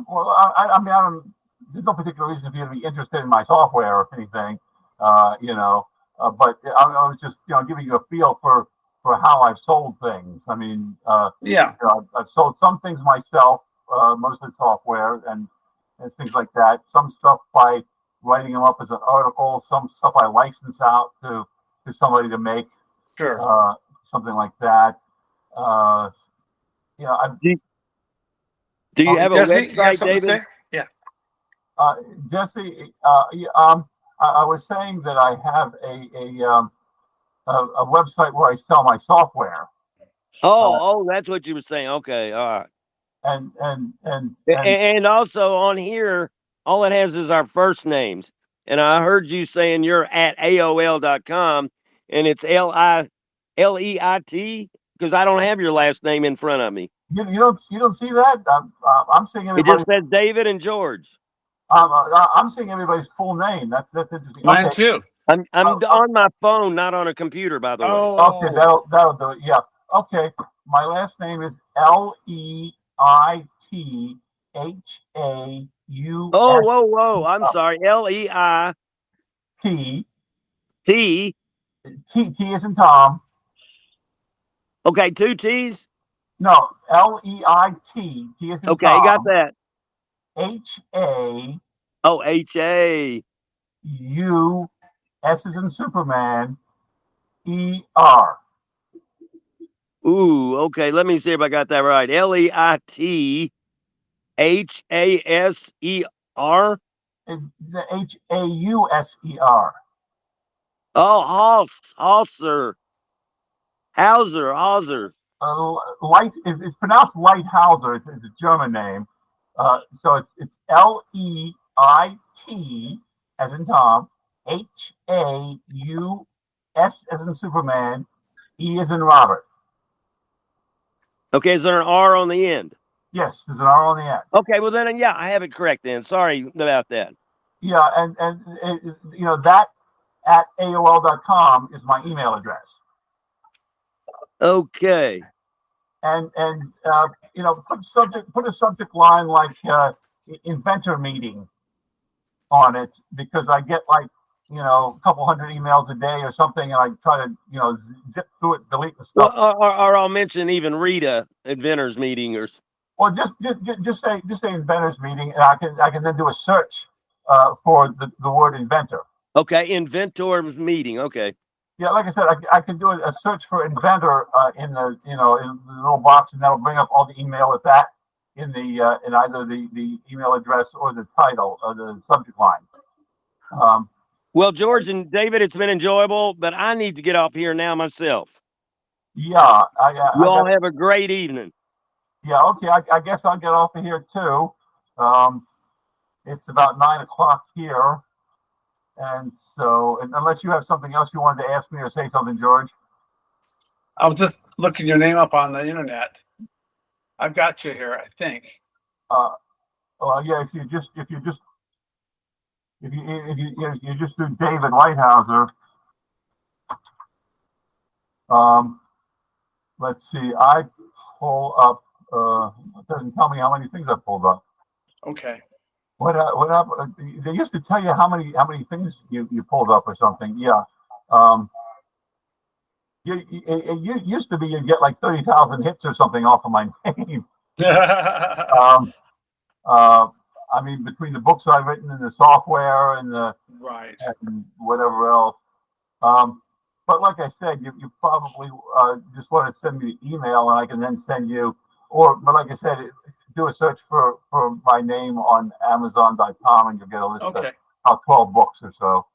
Well, I mean, there's no particular reason for you to be interested in my software or anything, but I was just, giving you a feel for how I've sold things. I mean, I've sold some things myself, mostly software and things like that. Some stuff by writing them up as an article. Some stuff I license out to somebody to make. Sure. Something like that. Do you have a Jesse, website, you have something David? to say? Yeah. Jesse, I was saying that I have a website where I sell my software. Oh, that's what you were saying. Okay, all right. And also on here, all it has is our first names. And I heard you saying you're at AOL.com, and it's LEIT, because I don't have your last name in front of me. You don't see that? I'm seeing It everybody. just says David and George. I'm seeing everybody's full name. That's interesting. Mine Okay. too. I'm on my phone, not on a computer, by the way. Okay, that'll do it. Yeah. Okay. My last name is LEITHAU. Oh, whoa! I'm sorry. LEIT. T is in Tom. Okay, 2 T's. No, LEIT. T is in Okay, Tom. got that. HA. Oh, HA. U. S is in Superman. ER. Ooh, okay. Let me see if I got that right. LEIT HASER. The HAUSER. Oh, Hauser. Hauser. Light is pronounced Lighthouser. It's a German name. So it's LEIT as in Tom, HAUS as in Superman, E as in Robert. Okay, is there an R on the end? Yes, there's an R on the end. Okay, well then, yeah, I have it correct then. Sorry about that. Yeah, and that at AOL.com is my email address. Okay. And put a subject line like inventor meeting on it, because I get like a couple hundred emails a day or something, and I try to, zip through it, delete the Well, stuff. or I'll mention even Rita Inventors Meeting or. Well, just say inventors meeting, and I can then do a search for the word inventor. Okay, Inventors Meeting. Okay. Yeah, like I said, I can do a search for inventor in the in the little box, and that'll bring up all the email with that in the in either the email address or the title or the subject line. Well, George and David, it's been enjoyable, but I need to get off here now myself. Yeah, You all have a great evening. Yeah, okay. I guess I'll get off of here too. It's about 9 o'clock here. And so, unless you have something else you wanted to ask me or say something, George. I was just looking your name up on the internet. I've got you here, I think. Yeah, if you just do David Lighthouser. Let's see. I pull up. It doesn't tell me how many things I pulled up. Okay. What they used to tell you how many things you pulled up or something. Yeah. It used to be you'd get like 30,000 hits or something off of my name. I mean, between the books I've written and the software and the right and whatever else. But like I said, you probably just want to send me the email, and I can then send you. But like I said, do a search for my name on Amazon.com, and you'll get a list of 12 books or so.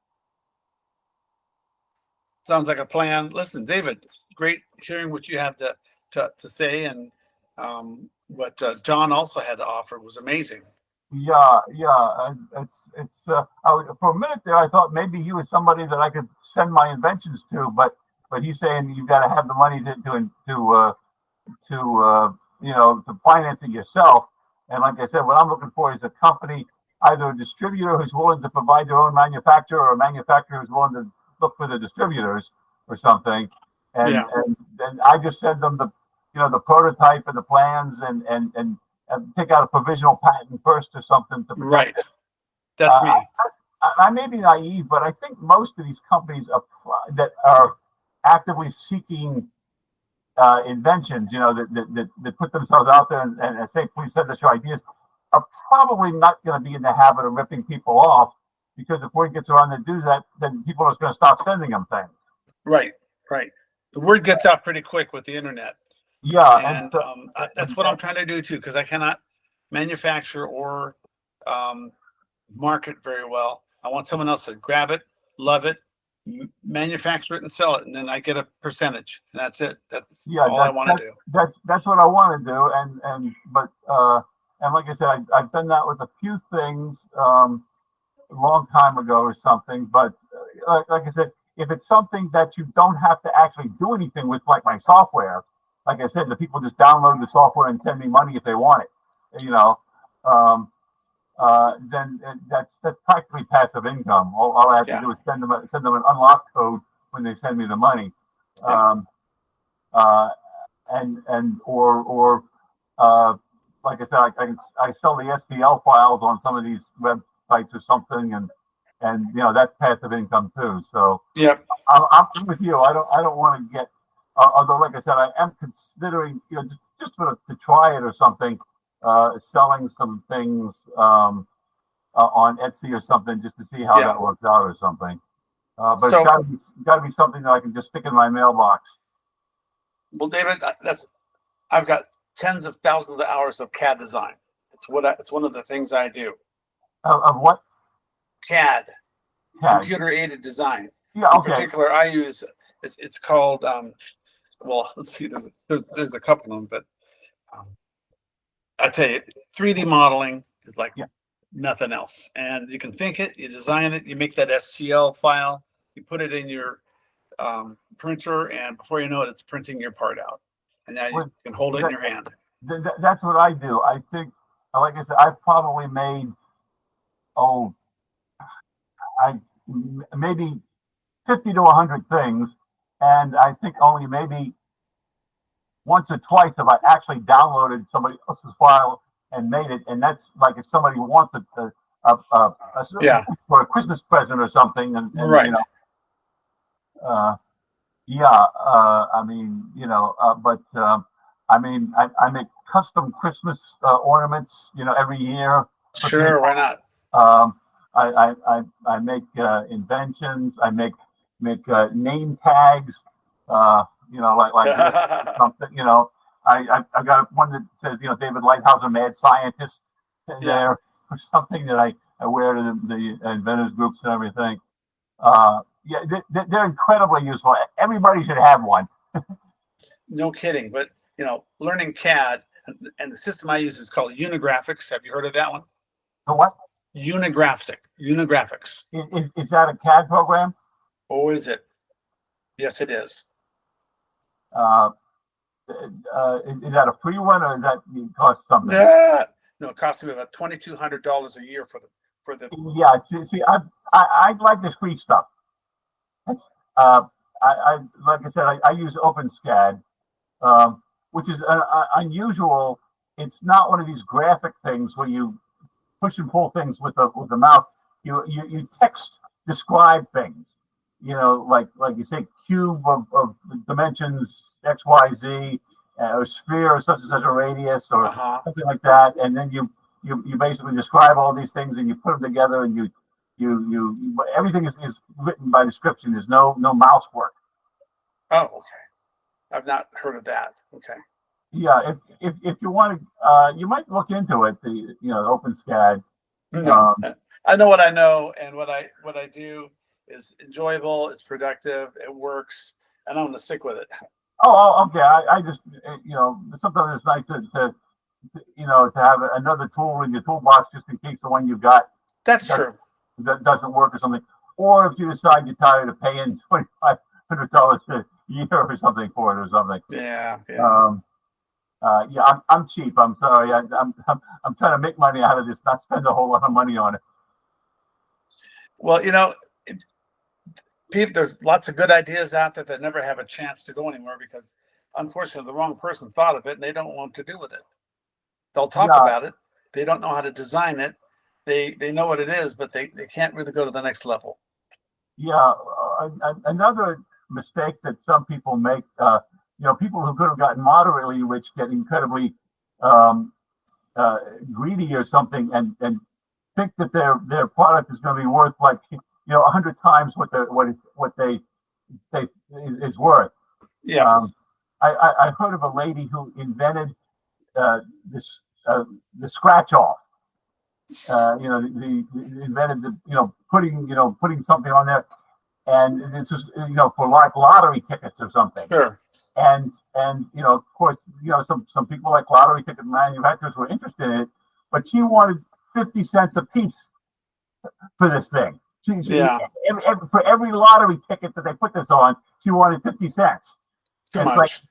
Sounds like a plan. Listen, David, great hearing what you have to say, and what John also had to offer was amazing. Yeah. It's for a minute there, I thought maybe he was somebody that I could send my inventions to, but he's saying you've got to have the money to finance it yourself. And like I said, what I'm looking for is a company, either a distributor who's willing to provide their own manufacturer, or a manufacturer who's willing to look for the distributors or something. And I just send them the prototype and the plans and take out a provisional patent first or something to protect it. That's me. I may be naive, but I think most of these companies that are actively seeking inventions, that put themselves out there and say, please send us your ideas, are probably not going to be in the habit of ripping people off, because if word gets around to do that, then people are just going to stop sending them things. Right. The word gets out pretty quick with the internet. Yeah, and that's what I'm trying to do too, because I cannot manufacture or market very well. I want someone else to grab it, love it, manufacture it, and sell it, and then I get a percentage, and that's it. That's all I want to do. That's what I want to do, but like I said, I've done that with a few things a long time ago or something. But like I said, if it's something that you don't have to actually do anything with, like my software, like I said, the people just download the software and send me money if they want it, then that's practically passive income. All I have to do is send them an unlock code when they send me the money, like I said, I sell the STL files on some of these websites or something, and that's passive income too. So I'm with you. I don't want to get. Although, like I said, I am considering, just to try it or something, selling some things on Etsy or something, just to see how that works out or something. But it's got to be something that I can just stick in my mailbox. Well, David, I've got tens of thousands of hours of CAD design. It's one of the things I do. Of what? CAD. Computer aided design. Yeah. Okay. In particular, I use. It's called. Well, let's see. There's a couple of them, but I tell you, 3D modeling is like nothing else. And you can think it, you design it, you make that STL file, you put it in your printer, and before you know it, it's printing your part out. And now you can hold it in your hand. That's what I do. I think, like I said, I've probably made maybe 50 to 100 things. And I think only maybe once or twice have I actually downloaded somebody else's file and made it. And that's like if somebody wants a Yeah. for a Christmas present or something, and Right. you know, I mean, you know, but I mean, I make custom Christmas ornaments, you know, every year. Sure, why not? I make inventions. I make name tags. You know, like something. You know, I got one that says, you know, David Lighthouse, a mad scientist, in there, or something that I wear to the inventors groups and everything. Yeah, they're incredibly useful. Everybody should have one. No kidding. But you know, learning CAD and the system I use is called Unigraphics. Have you heard of that one? So what Unigraphic. Unigraphics. is that a CAD program? Oh, is it? Yes, it is. Is that a free one, or is that cost something? Yeah. No, it costs me about $2,200 a year for the. Yeah. See, I like this free stuff. I like I said, I use OpenSCAD, which is unusual. It's not one of these graphic things where you push and pull things with the mouse. You text describe things. You know, like you say, cube of dimensions X, Y, Z, or sphere of such and such a radius, or something like that, and then you basically describe all these things and you put them together, and you everything is written by description. There's no mouse work. Oh, okay. I've not heard of that. Okay. Yeah, if you want to, you might look into it. The OpenSCAD. No, I know what I know, and what I do is enjoyable. It's productive. It works, and I'm going to stick with it. Oh, okay. I just sometimes it's nice to have another tool in your toolbox just in case the one you've got That's true. that doesn't work or something. Or if you decide you're tired of paying $2,500 a year or something for it or something. Yeah. I'm cheap. I'm sorry. I'm trying to make money out of this, not spend a whole lot of money on it. Well, there's lots of good ideas out there that never have a chance to go anywhere because, unfortunately, the wrong person thought of it and they don't want to do with it. They'll talk about it. They don't know how to design it. They know what it is, but they can't really go to the next level. Yeah. Another mistake that some people make, people who could have gotten moderately rich get incredibly greedy or something, and think that their product is going to be worth 100 times what they is worth. Yeah. I heard of a lady who invented the scratch off. Invented putting something on there, and this was for like lottery tickets or something. Sure. And of course some people like lottery ticket manufacturers were interested in it, but she wanted 50 cents a piece for this thing. For every lottery ticket that they put this on, she wanted 50 cents. Too much.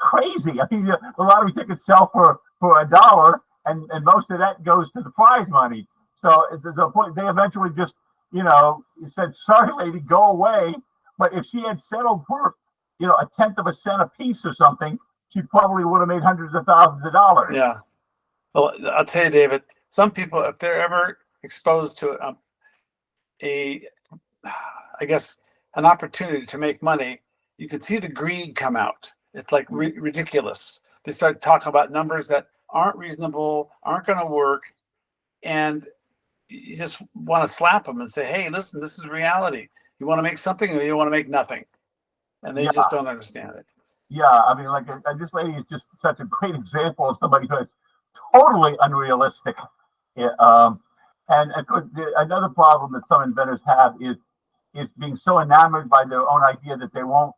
Crazy. I mean, the lottery tickets sell for $1, and most of that goes to the prize money. So there's a point they eventually just said, "Sorry, lady, go away." But if she had settled for a tenth of a cent a piece or something, she probably would have made hundreds of thousands of dollars. Yeah. Well, I'll tell you, David, some people, if they're ever exposed to an opportunity to make money, you can see the greed come out. It's like ridiculous. They start talking about numbers that aren't reasonable, aren't going to work, and you just want to slap them and say, "Hey, listen, this is reality. You want to make something, or you want to make nothing," and they just don't understand it. Yeah, I mean, this lady is just such a great example of somebody who is totally unrealistic. And of course, another problem that some inventors have is being so enamored by their own idea that they won't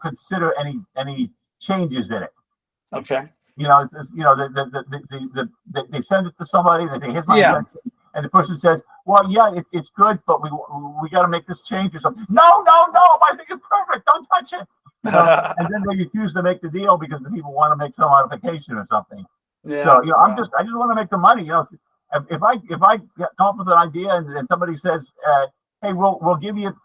consider any changes in it. Okay. They send it to somebody, they say, "Here's my invention," and the person says, "Well, yeah, it's good, but we got to make this change or something." No, my thing is perfect. Don't touch it. And then they refuse to make the deal because the people want to make some modification or something. Yeah. So I just want to make the money. If I come up with an idea and somebody says, "Hey, we'll give you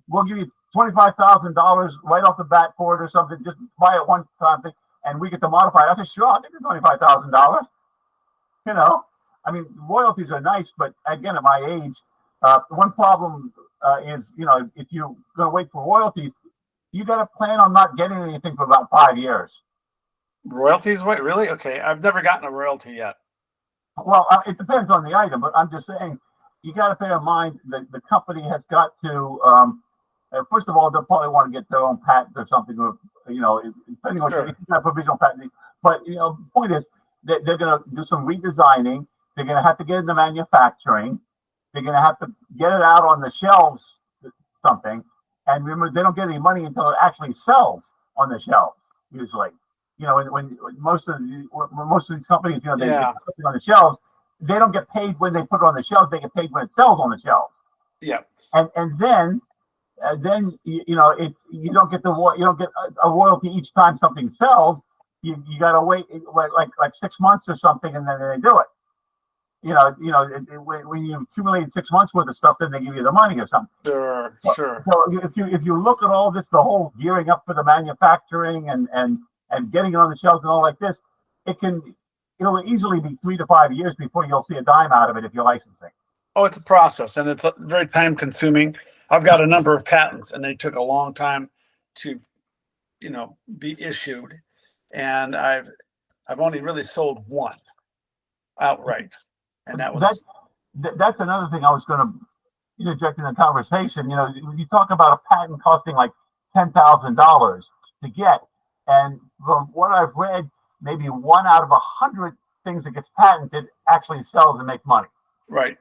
we'll give you $25,000 right off the bat for it or something. Just buy it one time, and we get to modify it." I say, "Sure, I'll give you $25,000." I mean, royalties are nice, but again, at my age, one problem is, if you're going to wait for royalties, you got to plan on not getting anything for about 5 years. Royalties? Wait, really? Okay, I've never gotten a royalty yet. Well, it depends on the item, but I'm just saying, you got to bear in mind that the company has got to, first of all, they'll probably want to get their own patent or something, or, depending on Sure. if you have provisional patent. But, the point is that they're going to do some redesigning. They're going to have to get into manufacturing. They're going to have to get it out on the shelves, something. And remember, they don't get any money until it actually sells on the shelves, usually. When most of these companies, they Yeah. put it on the shelves, they don't get paid when they put it on the shelves. They get paid when it sells on the shelves. Yeah. And then it's you don't get a royalty each time something sells. You got to wait like 6 months or something, and then they do it. When you accumulate 6 months worth of stuff, then they give you the money or something. Sure. Sure. So if you look at all this, the whole gearing up for the manufacturing and getting it on the shelves and all like this, it'll easily be 3 to 5 years before you'll see a dime out of it if you're licensing. Oh, it's a process, and it's very time consuming. I've got a number of patents, and they took a long time to, be issued. And I've only really sold one outright, and that was that's another thing I was going to interject in the conversation. You talk about a patent costing like $10,000 to get, and from what I've read, maybe 1 out of 100 things that gets patented actually sells and makes money. right.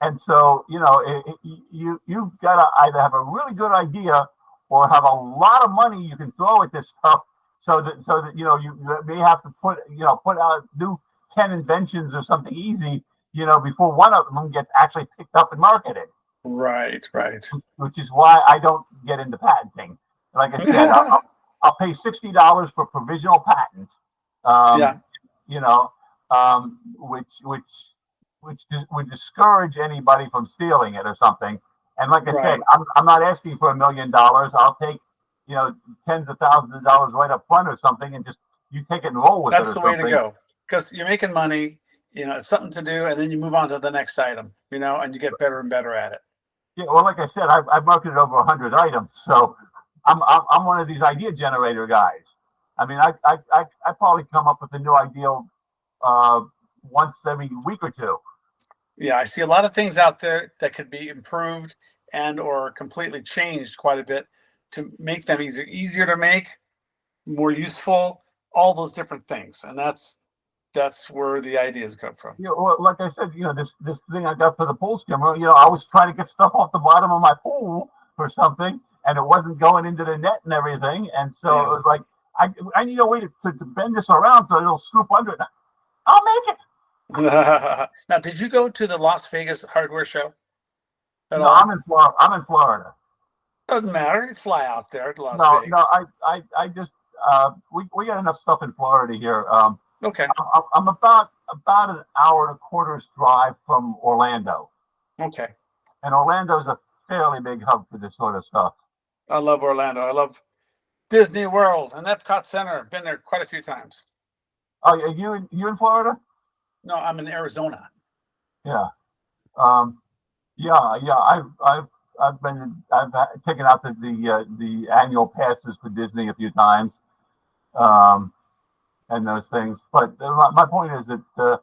And so, you've got to either have a really good idea or have a lot of money you can throw at this stuff, so that you may have to put out do 10 inventions or something easy, before one of them gets actually picked up and marketed. Right. Which is why I don't get into patenting. Like I said, I'll pay $60 for provisional patents. Which would discourage anybody from stealing it or something. And like I said, I'm not asking for $1 million. I'll take, tens of thousands of dollars right up front or something, and just you take it and roll with it. That's the way to go, because you're making money. It's something to do, and then you move on to the next item. And you get better and better at it. Yeah, well, like I said, I've marketed over 100 items, so I'm one of these idea generator guys. I mean, I probably come up with a new idea once every week or two. Yeah, I see a lot of things out there that could be improved and or completely changed quite a bit to make them easier to make, more useful, all those different things. And that's where the ideas come from. Yeah, well, like I said, this thing I got for the pool skimmer, I was trying to get stuff off the bottom of my pool or something, and it wasn't going into the net and everything. And so it was like, I need a way to bend this around so it'll scoop under it. I'll make it. Now, did you go to the Las Vegas hardware show? No, I'm in Florida. Doesn't matter. You fly out there to Las Vegas. No, I just we got enough stuff in Florida here. Okay. I'm about an hour and a quarter's drive from Orlando. Okay. And Orlando's a fairly big hub for this sort of stuff. I love Orlando. I love Disney World and Epcot Center. Been there quite a few times. Oh, are you in Florida? No, I'm in Arizona. Yeah. I've taken out the annual passes for Disney a few times, and those things. But my point is that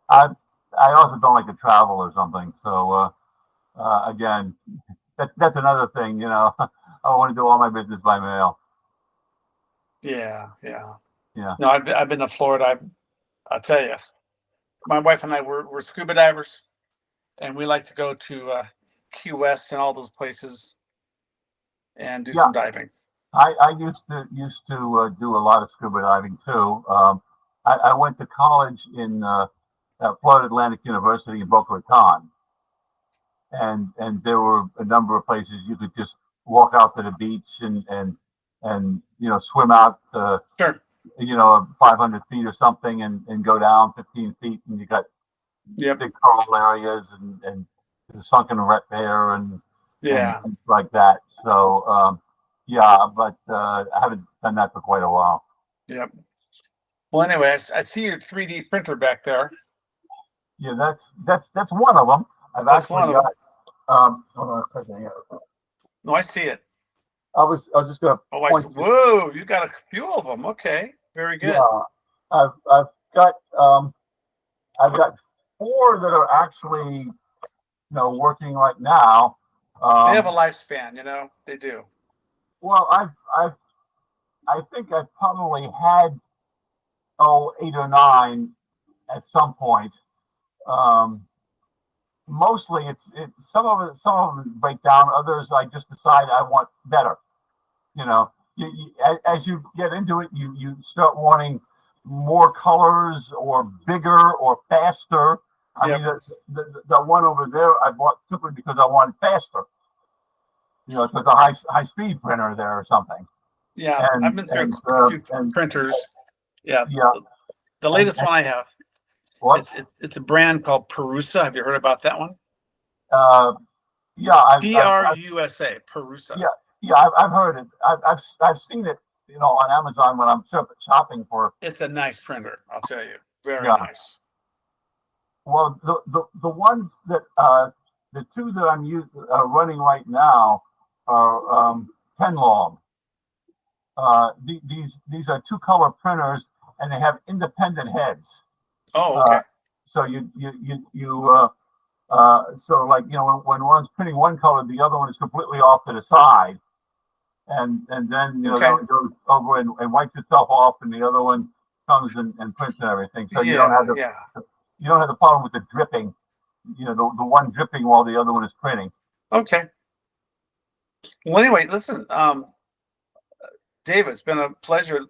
I also don't like to travel or something. So again, that's another thing. I want to do all my business by mail. Yeah. No, I've been to Florida. I'll tell you, my wife and I were scuba divers, and we like to go to Key West and all those places and do some diving. I used to do a lot of scuba diving too. I went to college in Florida Atlantic University in Boca Raton, and there were a number of places you could just walk out to the beach and swim out Sure. 500 feet or something and go down 15 feet, and you got big coral areas and the sunken wreck there and things like that. So but I haven't done that for quite a while. Yep. Well, anyway, I see your 3D printer back there. Yeah, that's one of them. I've That's actually one of got. them. Hold on a second here. No, I see it. I was just gonna Oh, point. whoa, you got a few of them. Okay, very good. Yeah, I've got I've got 4 that are actually working right now. They have a lifespan, they do. Well, I think I've probably had 8 or 9 at some point. Mostly it's some of them break down. Others I just decide I want better. As you get into it, you start wanting more colors or bigger or faster. I Yep. mean, the one over there I bought simply because I wanted faster. So it's a high speed printer there or something. Yeah, And- I've been through and, a few and- printers. Yeah, Yeah. the latest one I have. What? It's a brand called Perusa. Have you heard about that one? Yeah, P-R-U-S-A, Perusa. Yeah, I've heard it. I've seen it, on Amazon when I'm shopping for. It's a nice printer, I'll tell you. Very Yeah. nice. Well, the ones that the 2 that I'm running right now are 10 log. These are 2-color printers, and they have independent heads. Oh, okay. So so like when one's printing one color, the other one is completely off to the side, and then Okay. that one goes over and wipes itself off, and the other one comes and prints and everything. So you don't have the problem with the dripping. The one dripping while the other one is printing. Okay. Well, anyway, listen, David, it's been a pleasure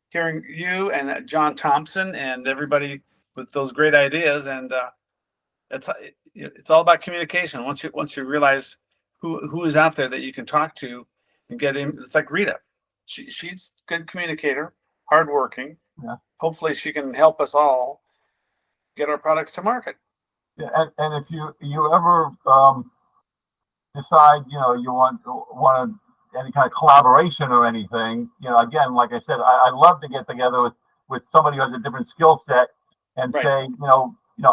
hearing you and John Thompson and everybody with those great ideas. And it's all about communication. Once you realize who is out there that you can talk to and get in, it's like Rita. She's a good communicator, hardworking. Yeah. Hopefully, she can help us all get our products to market. Yeah, and if you ever decide you want any kind of collaboration or anything, again, like I said, I love to get together with somebody who has a different skill set and Right. say,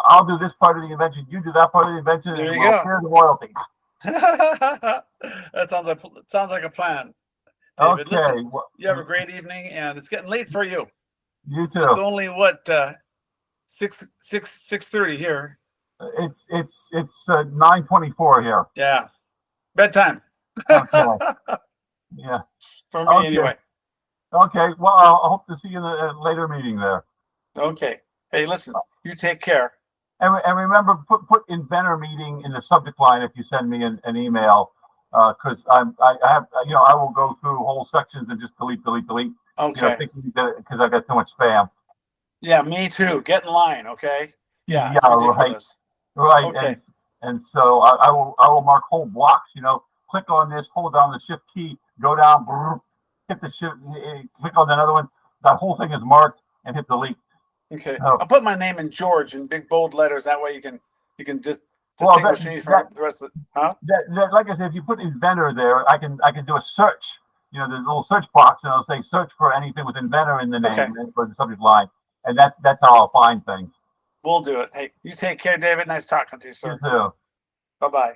I'll do this part of the invention, you do that part of the invention, There and you we'll go. share the royalties. That sounds like a plan. David, Okay, listen, well, you have a great evening, and it's getting late for you. you too. It's only 6:30 here. It's 9:24 here. Yeah, bedtime. Okay. Yeah. For me, Okay. anyway. Okay. Well, I hope to see you in a later meeting there. Okay. Hey, listen, you take care. And remember, put inventor meeting in the subject line if you send me an email, because I will go through whole sections and just delete. Okay. Thinking that because I got too much spam. Yeah, me too. Get in line, okay? Yeah, Yeah, it's ridiculous. Right. Okay. And so I will mark whole blocks. Click on this, hold down the shift key, go down, hit the shift, click on another one. That whole thing is marked and hit delete. Okay. Oh. I'll put my name in George in big bold letters. That way you can just Well, distinguish me from the rest of the. Huh? That, like I said, if you put inventor there, I can do a search. There's a little search box, and it'll say search for anything with inventor in the name Okay. for the subject line, and that's how I'll find things. We'll do it. Hey, you take care, David. Nice talking to you, sir. You too. Bye-bye.